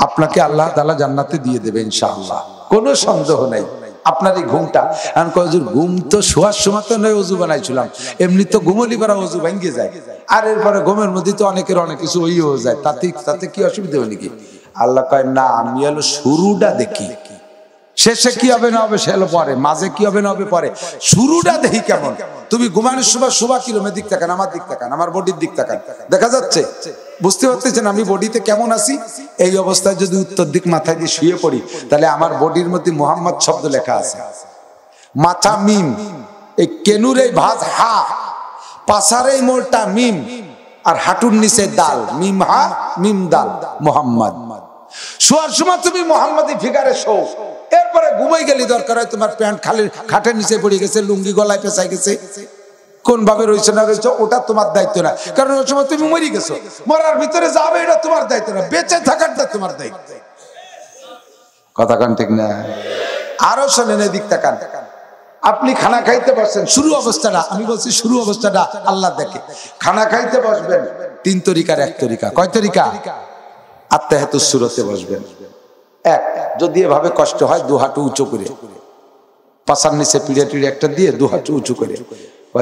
আপনাকে আল্লাহ তাআলা জান্নাতে দিয়ে দেবে ইনশাআল্লাহ, কোনো সন্দেহ নাই। আপনার এই ঘুমটা, ঘুম তো শোয়ার সময় তো নয় ওযু বানাইছিলাম, এমনি তো ঘুমলি পারা ওযু ভেঙে যায়, আর এরপরে ঘুমের মধ্যে তো অনেকের অনেক কিছু হয়ে যায়, তাতে কি অসুবিধা হয় নাকি? আল্লাহ কয় না, আমি হলো শুরুটা দেখি, শেষে কি হবে না হবে সেলো পরে, মাঝে কি হবে না হবে পরে, শুরুটা দেখি কেমন। তুমি ঘুমানোর সময় শোভা কিরমের দিক তাকান, আমার দিক তাকান, আমার বডির দিক তাকান, দেখা যাচ্ছে? বুঝতে পারতেছেন আমি বডিতে কেমন আছি? এই অবস্থায় যদি উত্তর দিক মাথায় দিয়ে শুয়ে পড়ি, তাহলে আমার বডির মধ্যে মোহাম্মদ শব্দ লেখা আছে, মাথা মিম, এই কেনুর এই ভাজ হা, পাশার এই মোড়টা মিম, আর হাঁটুর নিচে দাল, মিম হা মিম দাল, মোহাম্মদ। শোয়ার সময় তুমি মোহাম্মদী ফিগারে শো, এরপরে ঘুমাই গেলি দরকার হয় তোমার প্যান্ট খালি খাটের নিচে পড়ে গেছে, লুঙ্গি গলায় পেঁচাই গেছে, কোন ভাবে রয়েছে না রয়েছে ওটা তোমার দায়িত্ব না, কারণ ওই সময় তুমি মরে গেছো। মরার ভিতরে যাবে এটা তোমার দায়িত্ব না, বেঁচে থাকারটা তোমার দায়িত্ব। কথা কান ঠিক না? আরো শোনেন, এদিক তাকান। আপনি খানা খাইতে বসছেন, শুরু অবস্থাটা আমি বলছি, শুরু অবস্থাটা আল্লাহ দেখে। খানা খাইতে বসবেন, 3 তরিকার এক তরিকা। কয় তরিকা? আত্মাহাতুস সুরতে বসবেন। এক, যদি এভাবে কষ্ট হয় 2 হাঁটু উঁচু করে, পাশার নিচে পিড়ে টিড়ে একটা দিয়ে 2 হাঁটু উঁচু করে,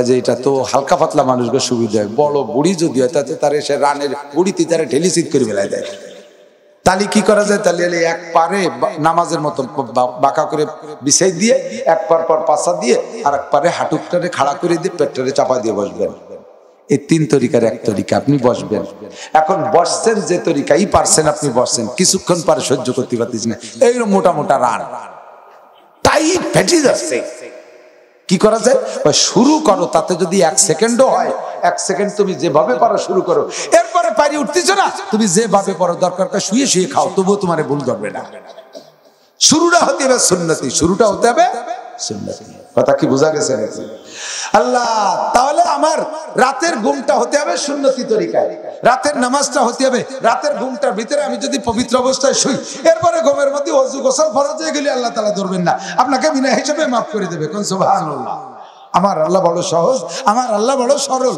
যে এটা তো হালকা পাতলা মানুষকে সুবিধা হয়। বড় বুড়ি যদি হয় তাতে তার সে রানের বুড়িতে তারা ঢেলিসিট করে বেলায় দেয়। তালি কি করা যায়? তাহলে এক পারে নামাজের মতো বাঁকা করে বিছাই দিয়ে, এক পার পর পাশা দিয়ে, আর এক পারে হাঁটুটারে খাড়া করে দিয়ে পেটটারে চাপা দিয়ে বসবেন। এই 3 তরিকার এক তরিকা, আপনি বসবেন। এখন বসছেন যে তরিকাই পারছেন আপনি বসছেন, কিছুক্ষণ পরে সহ্য করতে পারতেছেন না, এই মোটা মোটা রান টাইট ফেটে যাচ্ছে। কি করা যায়? শুরু করো, তাতে যদি 1 সেকেন্ডও হয়, 1 সেকেন্ড তুমি যেভাবে পারো শুরু করো। এরপরে পারি উঠতেছো না, তুমি যেভাবে পারো দরকার শুয়ে শুয়ে খাও, তবুও তোমার ভুল ধরবে না। শুরুটা হতে হবে সুন্নতি, শুরুটা হতে হবে সুন্নতি। কথা কি বোঝা গেছে নাকি? আল্লাহ, তাহলে আমার রাতের ঘুমটা হতে হবে সুন্নতি তরিকায়, রাতের নামাজটা হতে হবে, রাতের ঘুমটার ভিতরে আমি যদি পবিত্র অবস্থায় শুই, এরপরে ঘুমের মধ্যে ওযু গোসল ফরজ হয়ে গেলে আল্লাহ তাআলা ধরবেন না, আপনাকে বিনা হিসাবে মাফ করে দেবে। কোন সুবহানাল্লাহ। আমার আল্লাহ বড় সহজ, আমার আল্লাহ বড় সরল।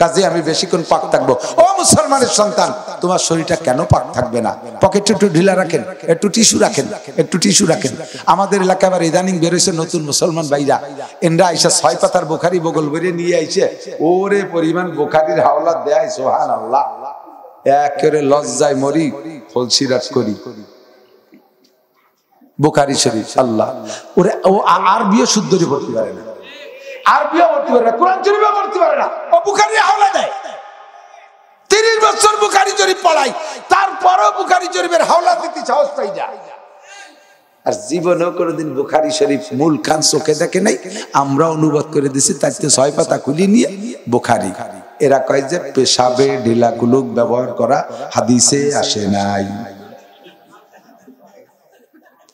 কাজে আমি বেশিক্ষণ পাক থাকবো। ও মুসলমানের সন্তান, তোমার শরীরটা কেন পাক থাকবে না? পকেটে একটু ঢিলা রাখেন, একটু টিস্যু রাখেন, একটু টিস্যু রাখেন। আমাদের এলাকায় আবার ইদানিং বেরোইছে নতুন মুসলমান ভাইরা, এনরা আইসা 6 পাতার বুখারি বগল বেরিয়ে নিয়ে আইছে, ওরে পরিমাণ বুখারির হাওলা দেয়, সুবহানাল্লাহ। একেবারে লজ্জায় মরি, ফলসিরাত করি বুখারি শরীফ। আল্লাহ, ওরে ও আরবিও শুদ্ধ পড়তে পারে না, আরবিও পড়তে পারে না, কোরআন শরীফও পড়তে পারে না, ও বুখারী হাওলা দেয়। 30 বছর বুখারী শরীফ পড়াই, তারপরও বুখারী শরীফের হাওলা দিতে সাহস পাই না। আর জীবনেও কোনোদিন বুখারী শরীফ মূল খান চোখে দেখে নাই, আমরা অনুবাদ করে দিছি, তাইতে 6 পাতা খুলি নিয়ে বুখারী। এরা কয় যে পেশাবে ঢিলা কুলুক ব্যবহার করা হাদিসে আসে নাই,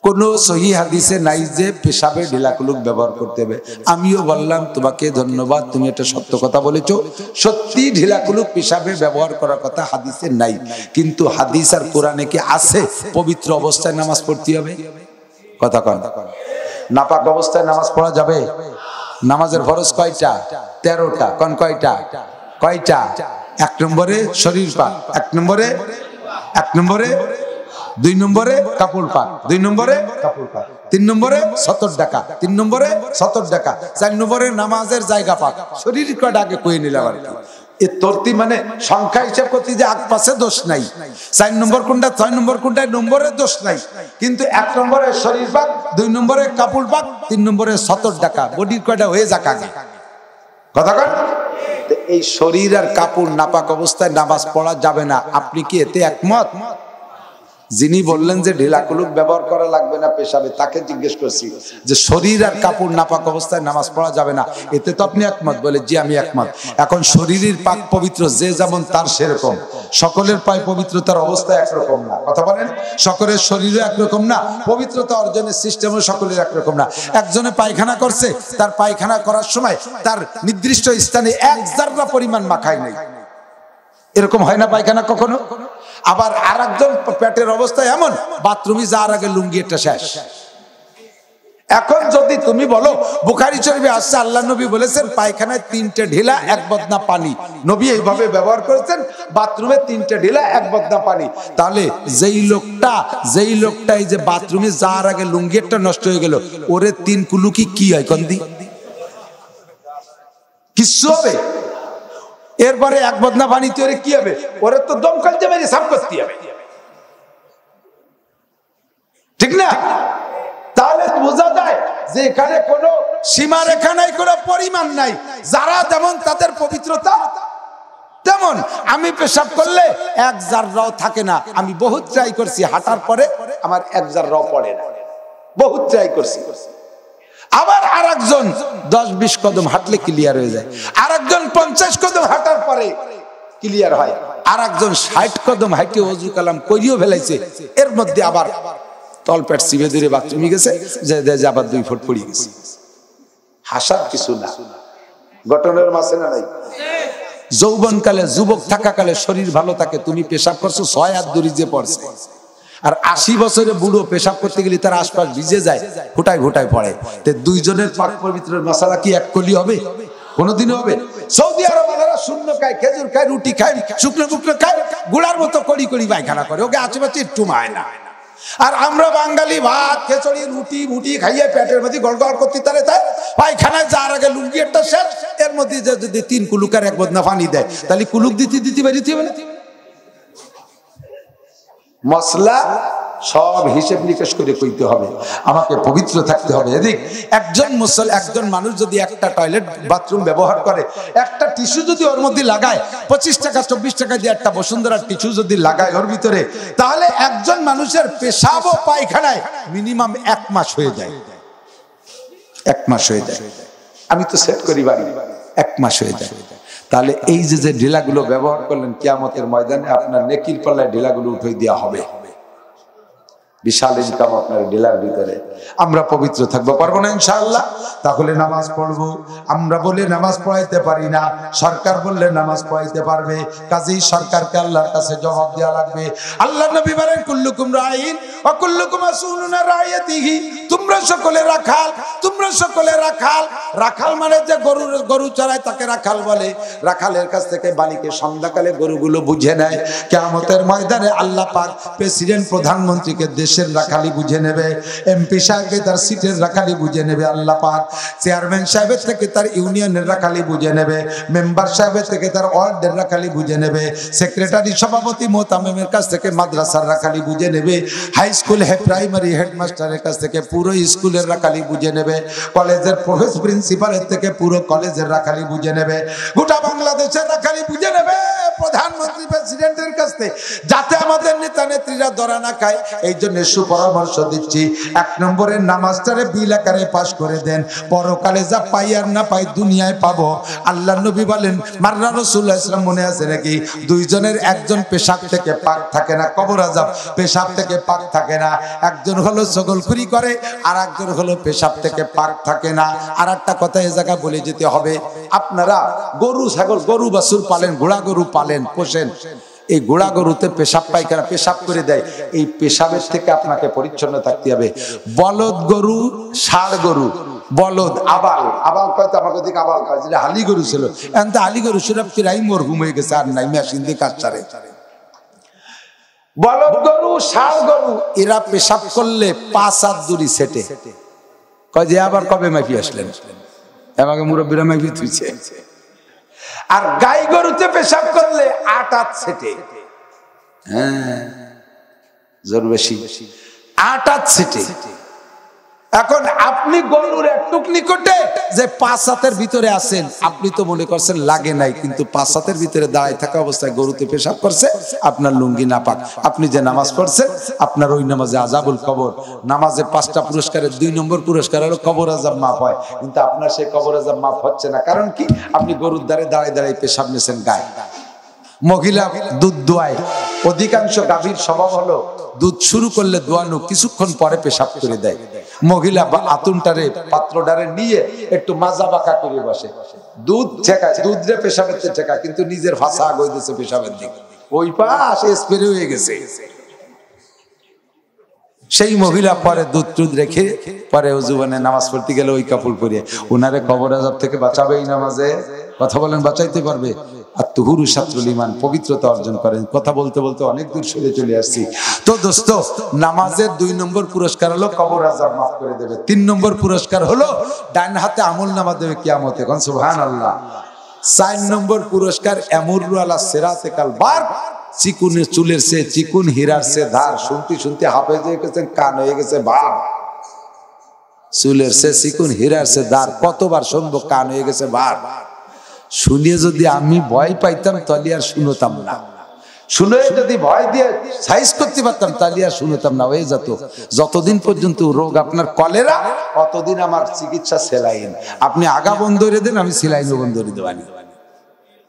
কোন সহি হাদিসে নাই যে পেশাবে ঢিলাকুলুক ব্যবহার করতে হবে। আমিও বললাম তোমাকে ধন্যবাদ, তুমি এটা সত্য কথা বলেছো, সত্যি ঢিলাকুলুক পেশাবে ব্যবহার করার কথা হাদিসে নাই, কিন্তু হাদিস আর কোরআনে কি আছে পবিত্র অবস্থায় নামাজ পড়তে হবে? কথা কন, নাপাক অবস্থায় নামাজ পড়া যাবে? নামাজের ফরজ কয়টা? 13টা। কন কয়টা? কয়টা? 1 নম্বরে শরীর পাক, 1 নম্বরে 2 নম্বরে কাপড় পাক, 2 নম্বরে কাপড় পাক, 3 নম্বরে 70 টাকা, 3 নম্বরে 70 টাকা, 4 নম্বরে নামাজের জায়গা পাক। শরীর কয়টা আগে কই নিলাম আর কি, এ তরতি মানে সংখ্যা হিসাব করতে যে আগ পাশে দোষ নাই, 4 নম্বর কোনটা 6 নম্বর কোনটা নম্বরে দোষ নাই, কিন্তু 1 নম্বরে শরীর পাক, 2 নম্বরে কাপড় পাক, 3 নম্বরে 70 টাকা, বডির কয়টা হয়ে যাক আগে। কথা কন, এই শরীর আর কাপড় নাপাক অবস্থায় নামাজ পড়া যাবে না, আপনি কি এতে একমত? যিনি বললেন যে ঢিলাকুলুক ব্যবহার করা লাগবে না পেশাবে, তাকে জিজ্ঞেস করছি যে শরীর আর কাপড় নাপাক অবস্থায় নামাজ পড়া যাবে না, এতে তো আপনি একমত? বলে জি আমি একমত। এখন শরীরের পাক পবিত্র যে যেমন তার সেরকম, সকলের পায় পবিত্রতার অবস্থা একরকম না। কথা বলেন, সকলের শরীরও একরকম না, পবিত্রতা অর্জনের সিস্টেমও সকলের একরকম না। একজনে পায়খানা করছে, তার পায়খানা করার সময় তার নির্দিষ্ট স্থানে 1 জাররা পরিমাণ মাখায় নাই, এরকম হয় না পায়খানা কখনো? আবার আরেকজন পেটের অবস্থা এমন, বাথরুমে যাওয়ার আগে লুঙ্গি একটা শেষ। এখন যদি তুমি বলো বুখারী শরীফে আসছে আল্লাহ নবী বলেছেন পায়খানায় 3টে ঢিলা 1 বদনা পানি, নবী এইভাবে ব্যবহার করেছেন, বাথরুমে 3টে ঢিলা 1 বদনা পানি, তাহলে যেই লোকটা এই যে বাথরুমে যাওয়ার আগে লুঙ্গি একটা নষ্ট হয়ে গেল, ওরে 3 কুলুকি কি হয় কন্দি? কিচ্ছু হবে? এরপরে 1 বদনা পানি তৈরি কি হবে? ওরে তো দমকল দিয়ে সাফ করতে হবে, ঠিক না? বোঝা যায় যে এখানে কোনো সীমারেখা নাই, কোনো পরিমাণ নাই। যারা যেমন তাদের পবিত্রতা তেমন। আমি পেশাব করলে এক জাররাও থাকে না। আমি বহুত ট্রাই করছি, হাঁটার পরে আমার এক জাররাও পড়ে না, বহুত ট্রাই করছি। আবার আরেকজন 10-20 কদম হাঁটলে ক্লিয়ার হয়ে যায়, আরেকজন 50 কদম হাঁটার পরে ক্লিয়ার হয়, আরেকজন 60 কদম হাঁটে ওযু কালাম করিও ফেলাইছে, এর মধ্যে আবার তলপেট চিপে ধরে বাথরুমে গেছে, যে আবার 2 ফুট পড়ে গেছে। হাসার কিছু না, ঘটনার মাঝে না নাই। যৌবনকালে, যুবক থাকাকালে শরীর ভালো থাকে, তুমি পেশাব করছো 6 হাত দড়ি যে পড়ছে। আর 80 বছরে বুড়ো পেশাব করতে গেলে তার আশপাশ ভিজে যায়, ঘুটায় ঘুটায় পড়ে। তো দুইজনের পাক পবিত্রের মশালা কি এক কলি হবে? কোনদিনও হবে? সৌদি আরব ওনারা শূন্য খায়, খেজুর খায়, রুটি খায়, শুকনো টুকরো খায়, গুড়ার মতো কড়ি কড়ি পায়খানা করে, ওকে আশেপাশে একটু মায় না। আর আমরা বাঙালি ভাত খিচুড়ি রুটি মুটি খাইয়ে পেটের মধ্যে গড়গড় করতে তারে তাই পায়খানায় যাওয়ার আগে লুঙ্গি একটা শেষ, এর মধ্যে যদি 3 কুলুকার 1 বদনা পানি দেয়, তাহলে কুলুক দিতে বেরিয়ে হবে না? মশলা সব হিসেব নিকেশ করে কইতে হবে, আমাকে পবিত্র থাকতে হবে। এদিক একজন মানুষ যদি একটা টয়লেট বাথরুম ব্যবহার করে, একটা টিস্যু যদি ওর মধ্যে লাগায়, 25 টাকা 24 টাকা দিয়ে একটা বসুন্ধরার টিস্যু যদি লাগায় ওর ভিতরে, তাহলে একজন মানুষের পেশাব ও পায়খানায় মিনিমাম 1 মাস হয়ে যায়। 1 মাস হয়ে যায়। আমি তো সেট করি বাড়ি, 1 মাস হয়ে যায়। তাহলে এই যে ঢিলাগুলো ব্যবহার করলেন, কিয়ামতের ময়দানে আপনার নেকির পাল্লায় ঢিলাগুলো উঠে দেওয়া হবে। বিশাল ইনকাম আপনার ঢিলার ভিতরে। আমরা পবিত্র থাকবো, পারবো না ইনশাআল্লাহ? তাহলে নামাজ পড়বো। আমরা বলে নামাজ পড়াইতে পারি না, সরকার বললে নামাজ পড়াইতে পারবে, কাজেই সরকারকে আল্লাহর কাছে জবাব দেওয়া লাগবে। আল্লাহ নবী বলেন, কুল্লুকুম রাইন ওয়া কুল্লুকুম মাসউলুন আন রাইয়াতিহি, তোমরা সকলে রাখাল, তোমরা সকলে রাখাল। রাখাল মানে যে গরু চড়ায় তাকে রাখাল বলে। রাখালের কাছ থেকে বালিকে সন্ধ্যাকালে গরুগুলো বুঝে নেয়। কিয়ামতের ময়দানে আল্লাহ পাক প্রেসিডেন্ট প্রধানমন্ত্রীকে দেশের রাখালি বুঝে নেবে, এমপি সাহেবকে তার সিটের রাখালি বুঝে নেবে আল্লাহ পাক, চেয়ারম্যান সাহেবের থেকে তার ইউনিয়নের রাখালি বুঝে নেবে, মেম্বার সাহেবের থেকে তার ওয়ার্ডের রাখালি বুঝে নেবে, সেক্রেটারি সভাপতি মোতামেমের কাছ থেকে মাদ্রাসার রাখালি বুঝে নেবে, হাই স্কুল প্রাইমারি হেডমাস্টারের কাছ থেকে পুরো স্কুলের রাখালি বুঝে নেবে, কলেজের প্রফেসর প্রিন্সিপালের থেকে পুরো কলেজের রাখালি বুঝে নেবে, গোটা বাংলাদেশের রাখালি বুঝে নেবে প্রধানমন্ত্রী প্রেসিডেন্টের কাছ থেকে, যাতে আমাদের নেতা নেত্রীরা ধরা না খায়। এই জন্য সুপরামর্শ দিচ্ছি, 1 নম্বরের নামাজটারে বিল আকারে পাশ করে দেন, পরকালে যা পাই আর না পাই দুনিয়ায় পাবো। আল্লাহ নবী বলেন, মাররা রাসূলুল্লাহ সাল্লাল্লাহু আলাইহি ওয়াসাল্লাম, মনে আছে নাকি? 2 জনের একজন পেশাব থেকে পাক থাকে না, কবর আযাব পেশাব থেকে পাক থাকে না। একজন হলো ছগলখুরি করে, আর একজন হলো পেশাব থেকে পাক থাকে না। আর একটা কথা এই জায়গা বলে যেতে হবে, আপনারা গরু ছাগল গরু বাছুর পালেন, ঘোড়া গরু পালেন, পোষেন, এই ঘোড়া গরুতে পেশাব পায়খানা পেশাব করে দেয়, এই পেশাবের থেকে আপনাকে পরিচ্ছন্ন থাকতে হবে। বলদ গরু, ষাঁড় গরু, বলদ আবাল, আবাল কয়তো আমাকে দিকে আবাল কয়, যেটা হালি গরু ছিল, এখন তো হালি গরু সেটা প্রায় মরহুম হয়ে গেছে, আর নাই, মেশিন দিয়ে কাজ ছাড়ে। বলদ গরু, ষাঁড় গরু, এরা পেশাব করলে 5 হাত দূরি সেটে কয় যে আবার কবে মাইপি আসলেন, আমাকে মুরব্বীরা মাইপি থুইছে। আর গাই গরুতে পেশাব করলে 8 হাত সেটে, হ্যাঁ জোর বেশি, 8 হাত সেটে। এখন আপনি গরুর একটু নিকটে যে 5 হাতের ভিতরে আছেন, আপনি তো মনে করছেন লাগে নাই, কিন্তু 5 হাতের ভিতরে দাঁড়ায় থাকা অবস্থায় গরুতে পেশাব করছে, আপনার লুঙ্গি না পাক। আপনি যে নামাজ পড়ছেন, আপনার ওই নামাজে আযাবুল কবর, নামাজে 5টা পুরস্কারের 2 নম্বর পুরস্কার হলো কবর আযাব মাফ হয়, কিন্তু আপনার সেই কবর আযাব মাফ হচ্ছে না। কারণ কি? আপনি গরুর দ্বারে দাঁড়ায় দাঁড়ায় পেশাব নিয়েছেন গায়ে। মহিলা দুধ দোয়ায়, অধিকাংশ গাভীর স্বভাব হলো দুধ শুরু করলে দোয়ানো কিছুক্ষণ পরে পেশাব করে দেয়। মহিলা আতুনটারে পাত্রটারে নিয়ে একটু মাজা বাঁকা করে বসে, দুধ ঠেকায়, দুধ রে পেশাবের ঠেকায়, কিন্তু নিজের ভাষা আগে দিচ্ছে পেশাবের দিকে, ওই পাশ স্প্রে হয়ে গেছে। সেই মহিলা পরে দুধ টুধ রেখে পরে ওজুবানে নামাজ পড়তে গেলে ওই কাপড় পরিয়ে উনারে কবর আযাব থেকে বাঁচাবে এই নামাজে। কথা বলেন, বাঁচাইতে পারবে? আর তুহুরু শাত্রুল ঈমান, পবিত্রতা অর্জন করেন। কথা বলতে বলতে অনেক দূর সরে চলে আসছি। তো দোস্ত, নামাজের 2 নম্বর পুরস্কার হলো কবর আযাব মাফ করে দেবে। 3 নম্বর পুরস্কার হলো ডান হাতে আমলনামা দেবে কিয়ামতে, কোন সুবহানাল্লাহ। 4 নম্বর পুরস্কার এমুরু আলা সিরাতে কাল বার, চিকুনের চুলের সে চিকুন, হীরার সে ধার। শুনতে শুনতে হাফেজ হয়ে গেছেন, কান হয়ে গেছে ভাব। চুলের সে চিকুন, হীরার সে দাঁড়, কতবার শুনবো, কান হয়ে গেছে বার। শুনিয়ে যদি আমি ভয় পাইতাম তাহলে আর শুনতাম না, শুনে যদি ভয় দিয়ে সাইজ করতে পারতাম তাহলে আর শুনতাম না, হয়ে যেত। যতদিন পর্যন্ত রোগ আপনার কলেরা, অতদিন আমার চিকিৎসা সেলাইন। আপনি আগা বন্ধ করে দেন, আমি সেলাইনও বন্ধ করে দেবানি।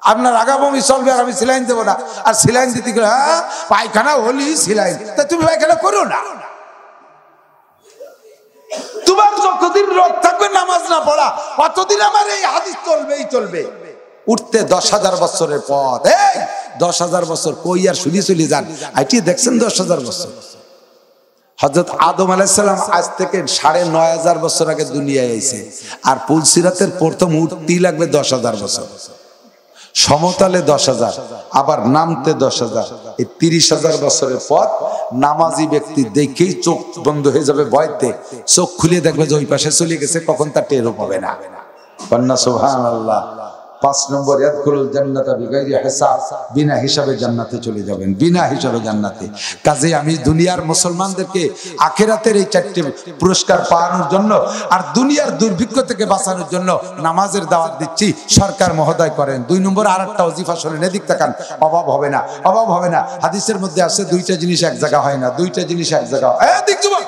আপনার আগা বমি চলবে আর আমি সেলাইন দেবো না। আর সেলাইন দিতে গেলে হ্যাঁ পায়খানা হলি সেলাইন, তা তুমি পায়খানা করো না। তোমার যতদিন রোগ থাকবে নামাজ না পড়া, অতদিন আমার এই হাদিস চলবেই চলবে। উঠতে 10,000 বছরের পথ, এই 10,000 বছর কই আর শুনি চলে যান। আইটি দেখছেন 10,000 বছর। হযরত আদম আলাইহিস সালাম আজ থেকে 9,500 বছর আগে দুনিয়ায় আইছে, আর পুলসিরাতের প্রথম উঠতেই লাগবে 10,000 বছর। সমতলে 10,000, আবার নামতে 10,000, এই 30,000 বছরের পথ। নামাজি ব্যক্তি দেখেই চোখ বন্ধ হয়ে যাবে ভয়তে, চোখ খুলে দেখবে যে ওই পাশে চলে গেছে, কখন তার টেরও পাবে না। কন্যা সুবহানাল্লাহ। 5 নম্বর, ইয়াদখুলুল জান্নাতা বিগাইরি হিসাব, বিনা হিসাবে জান্নাতে চলে যাবেন, বিনা হিসাবে জান্নাতে। কাজে আমি দুনিয়ার মুসলমানদেরকে আখিরাতের এই 4টে পুরস্কার পাওয়ানোর জন্য আর দুনিয়ার দুর্ভিক্ষ থেকে বাঁচানোর জন্য নামাজের দাওয়াত দিচ্ছি। সরকার মহোদয় করেন। 2 নম্বর আরেকটা ওজিফা শোনেন, এদিক তাকান। অভাব হবে না, অভাব হবে না। হাদিসের মধ্যে আছে 2টা জিনিস এক জায়গা হয় না, 2টা জিনিস এক জায়গা হয়। এদিক যুবক,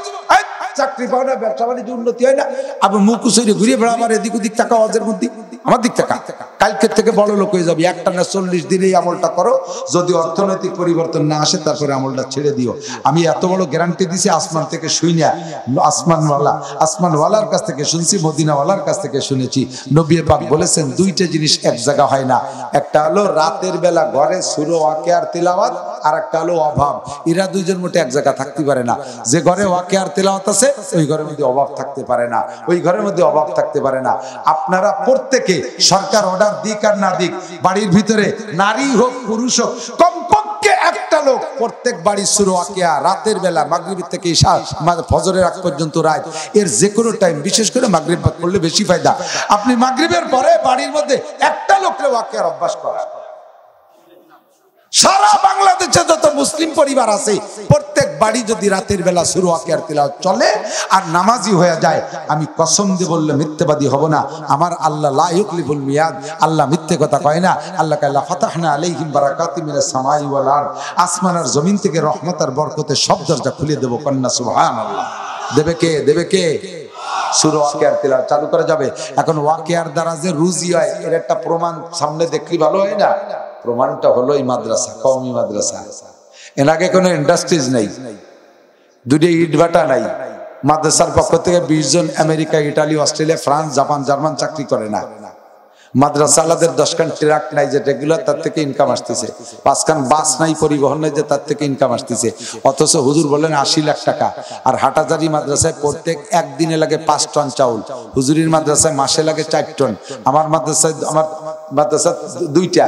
চাকরি পাও না, ব্যবসা বাণিজ্য উন্নতি হয় না, আবার মুখ উচড়ে ঘুরিয়ে বেড়া, আবার এদিক ওদিক টাকা ওয়াজের মধ্যে, আমার দিক টাকা। কালকের থেকে বড় লোক হয়ে যাবে। একটানা 40 দিনেই আমলটা করো, যদি অর্থনৈতিক পরিবর্তন না আসে তারপরে আমলটা ছেড়ে দিও। আমি এত বড় গ্যারান্টি দিছি, আসমান থেকে শুই না, আসমানওয়ালার কাছ থেকে শুনছি, মদিনাওয়ালার কাছ থেকে শুনেছি। নবী পাক বলেছেন 2টা জিনিস এক জায়গা হয় না। একটা হলো রাতের বেলা ঘরে সূরা ওয়াকিয়ার তিলাওয়াত, আর একটা হলো অভাব। এরা দুইজন মোটে এক জায়গা থাকতে পারে না। যে ঘরে ওয়াকিয়ার তিলাওয়াত আছে ওই ঘরের মধ্যে অভাব থাকতে পারে না, ওই ঘরের মধ্যে অভাব থাকতে পারে না। আপনারা প্রত্যেকে, সরকার অর্ডার দিক আর না দিক, বাড়ির ভিতরে নারী হোক পুরুষ হোক, কমপক্ষে একটা লোক প্রত্যেক বাড়ি সূরা ওয়াকিয়া রাতের বেলা মাগরিব থেকে ইশা ফজরের আগ পর্যন্ত রাত, এর যে কোনো টাইম, বিশেষ করে মাগরিব পড়লে বেশি ফায়দা। আপনি মাগরিবের পরে বাড়ির মধ্যে একটা লোককে ওয়াকিয়ার অভ্যাস করা। সারা বাংলাদেশে যত মুসলিম পরিবার আছে প্রত্যেক বাড়ি যদি রাতের বেলা সূরা ওয়াকিয়ার তিলাওয়াত চলে আর নামাজি হয়ে যায়, আমি কসম দিয়ে বললে মিথ্যাবাদী হব না। আমার আল্লাহ লা ইউখলিফুল মিয়াদ, আল্লাহ মিথ্যে কথা কয় না। আল্লাহ কাল্লা ফাতাহনা আলাইহিম বারাকাতিম মিনাস সামাই ওয়াল আরদ, আসমান আর জমিন থেকে রহমত আর বরকতের সব দরজা খুলে দেব। কন্যা সুবহানাল্লাহ। দেবে কে? দেবে কে? সূরা ওয়াকিয়ার তিলাওয়াত চালু করা যাবে। এখন ওয়াকিয়ার দ্বারা যে রুজি হয় এর একটা প্রমাণ সামনে দেখলি ভালো হয় না? প্রমাণটা হলো এই মাদ্রাসা, কওমি মাদ্রাসা। এর আগে কোনো ইন্ডাস্ট্রিজ নেই, 2টা ইট ভাটা নাই। মাদ্রাসার পক্ষ থেকে 20 জন America, Italy, Australia, France, Japan, German চাকরি করে না। মাদ্রাসা আলাদের 10 খান ট্রাক নাই যে রেগুলার, তার থেকে ইনকাম আসতেছে। 5 খান বাস নাই, পরিবহন নাই যে তার থেকে ইনকাম আসতেছে। অথচ হুজুর বলেন 80 লাখ টাকা। আর হাটাজারি মাদ্রাসায় প্রত্যেক একদিনে লাগে 5 টন চাউল। হুজুরির মাদ্রাসায় মাসে লাগে 4 টন। আমার মাদ্রাসায় 2টা,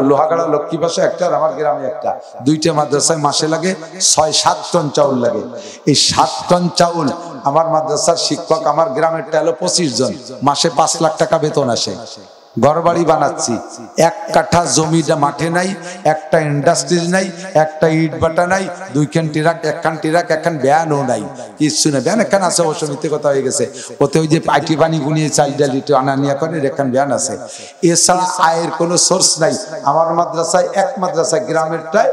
লোহাগাড়া লক্ষ্মী পাশে একটা, আমার গ্রামে একটা, 2টা মাদ্রাসায় মাসে লাগে 6-7 টন চাউল লাগে। এই 7 টন চাউল আমার মাদ্রাসার শিক্ষক, আমার গ্রামেরটা হলো 25 জন, মাসে 5 লাখ টাকা বেতন আসে। ঘর বাড়ি বানাচ্ছি, 1 কাঠা জমিটা মাঠে নাই, একটা ইন্ডাস্ট্রিজ নাই, একটা ইট বাটা নাই, 2 খান ট্রাক, 1 খান ট্রাক, 1 খান ভ্যানও নাই, কিচ্ছু না। ভ্যান 1 খান আছে, অবশ্য মিথ্যে কথা হয়ে গেছে। ওতে ওই যে পাইটি পানি গুনিয়ে চাল ডাল ইট আনা নিয়া করে 1 খান ভ্যান আছে। এছাড়া আয়ের কোনো সোর্স নাই। আমার মাদ্রাসায়, এক মাদ্রাসায় গ্রামেরটায়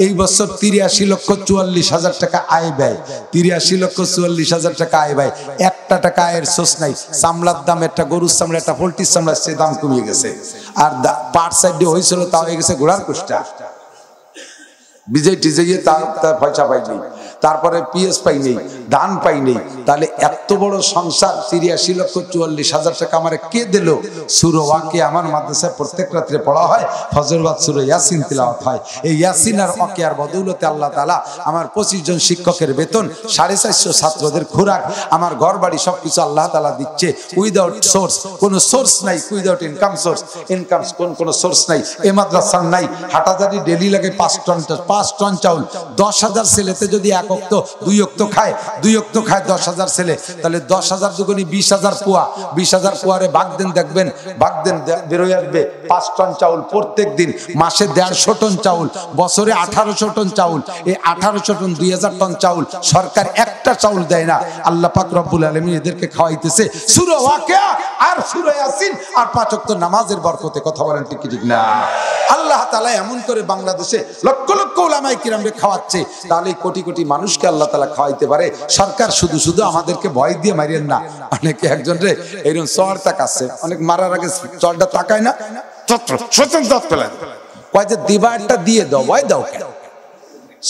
এই বছর 83,44,000 টাকা আয় ব্যয়, 83,44,000 টাকা আয় ব্যয়। একটা টাকা আয়ের সোর্স নাই। চামড়ার দাম, একটা গরুর চামড়া, একটা পোল্ট্রির চামড়া, সে দাম কমিয়ে গেছে। আর পার সাইডে হয়েছিল তাও হয়ে গেছে ঘোড়ার কুষ্টা। বিজয় টিজে তার পয়সা পাইনি, তারপরে পিএস পাইনি, ধান পাইনি। তাহলে এত বড় সংসার, 83,44,000 টাকা আমার কে দিল? সূরা ওয়াকিয়া আমার মাদ্রাসায় প্রত্যেক রাত্রে পড়া হয়, ফজর বাদ সূরা ইয়াসিন তিলাওয়াত হয়। এই ইয়াসিন আর ওয়াকিয়ার বদৌলতে আল্লাহ তাআলা আমার 25 জন শিক্ষকের বেতন, 450 ছাত্রদের খোরাক, আমার ঘর বাড়ি সবকিছু আল্লাহ তাআলা দিচ্ছে। উইদাউট সোর্স, কোনো সোর্স নাই। উইদাউট ইনকাম সোর্স, ইনকাম কোনো সোর্স নাই। এই মাদ্রাসার নাই। হাটাজারি ডেলি লাগে 5 টন চাউল। 10,000 ছেলেতে যদি 1 অক্ত 2 অক্ত খায়, 2 অক্ত খায় 10,000 ছেলে, তাহলে 10,000 দুগুণী 20,000 পোয়া। 20,000 পোয়ারে ভাগ দেন, দেখবেন ভাগ দেন বেরোয় আসবে 5 টন চাউল প্রত্যেক দিন। মাসে 150 টন চাউল, বছরে 1800 টন চাউল। এই 1800 টন 2000 টন চাউল সরকার একটা একটা চাউল দেয় না। আল্লাহ পাক রব্বুল আলামিন এদেরকে খাওয়াইতেছে সূরা ওয়াকিয়া আর সূরা ইয়াসিন আর 5 ওয়াক্ত নামাজের বরকতে। কথা বলেন ঠিক কি ঠিক না? আল্লাহ তাআলা এমন করে বাংলাদেশে লক্ষ লক্ষ উলামায়ে কিরামকে খাওয়াচ্ছে, তাহলে কোটি কোটি মানুষকে আল্লাহ তাআলা খাওয়াইতে পারে। সরকার শুধু শুধু আমাদেরকে ভয় দিয়ে মারিয়েন না। অনেকে একজন রে এরকম চর তাকাচ্ছে, অনেক মারার আগে চরটা তাকায় না, কয় যে দিবা একটা দিয়ে দাও, ভয় দাও কেন?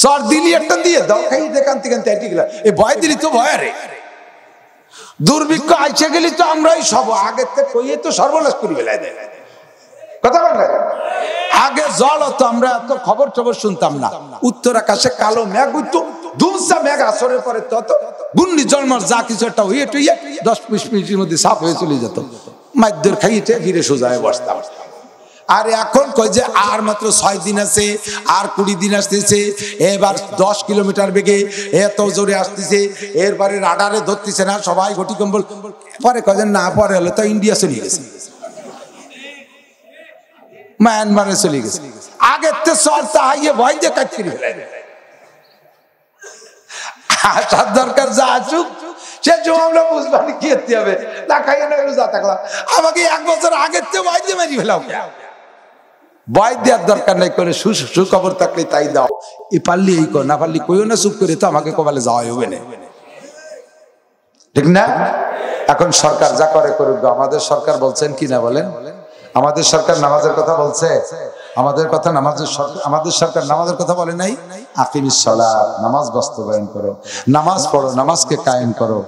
চর দিলি একটা দিয়ে দাও, খাই দেখান থেকে এই ভয় দিলি তো ভয় রে। দুর্ভিক্ষ আইসে গেলি তো আমরাই সব আগের থেকে কইয়ে তো সর্বনাশ করি বেলায় দেয়। কথা বল না, আগে জল হতো, আমরা এত খবর টবর শুনতাম না। উত্তর আকাশে কালো মেঘ উঠতো, ধুমসা মেঘ আসরের পরে তত গুন্ডি জন্মার যা কিছু একটা হইয়ে টুইয়ে 10-20 মিনিটের মধ্যে সাফ হয়ে চলে যেত। মাইদের খাইতে ফিরে সোজা হয়ে বসতাম। আর এখন কই যে আর মাত্র 6 দিন আছে, আর 20 দিন আসতেছে, এবার 10 কিলোমিটার বেগে এত জোরে আসতেছে, এরপরে রাডারে ধরতেছে না, সবাই ঘটি কম্বল। পরে কয় যে না, পরে হলো তো ইন্ডিয়া চলে গেছে, মায়ানমারে চলে গেছে। আগের তো চলতে হাইয়ে ভয় দিয়ে কাজ করে ফেলে। আসার দরকার যা আসুক, সে জমামলা বুঝবানি কি হতে হবে না, খাইয়ে না যা থাকলাম। আমাকে 1 বছর আগের তো ভয় দিয়ে মারি ফেলাম। ভয় দেওয়ার দরকার নাই, করে সুখবর থাকলে তাই দাও। এ পারলি এই কর, না পারলি কইও না, চুপ করে তো আমাকে কপালে যাওয়া হবে না, ঠিক না? এখন সরকার যা করে করুক। আমাদের সরকার বলছেন কি না বলেন? আমাদের সরকার নামাজের কথা বলছে, আমাদের কথা নামাজের সরকার, আমাদের সরকার নামাজের কথা বলে নাই। আকিমিস সালাত, নামাজ বাস্তবায়ন করো, নামাজ পড়ো, নামাজকে কায়েম করো।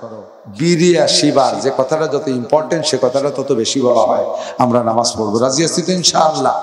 বিরিয়া শিবার যে কথাটা যত ইম্পর্টেন্ট, সে কথাটা তত বেশি বলা হয়। আমরা নামাজ পড়বো, রাজি আছি তো ইনশাআল্লাহ?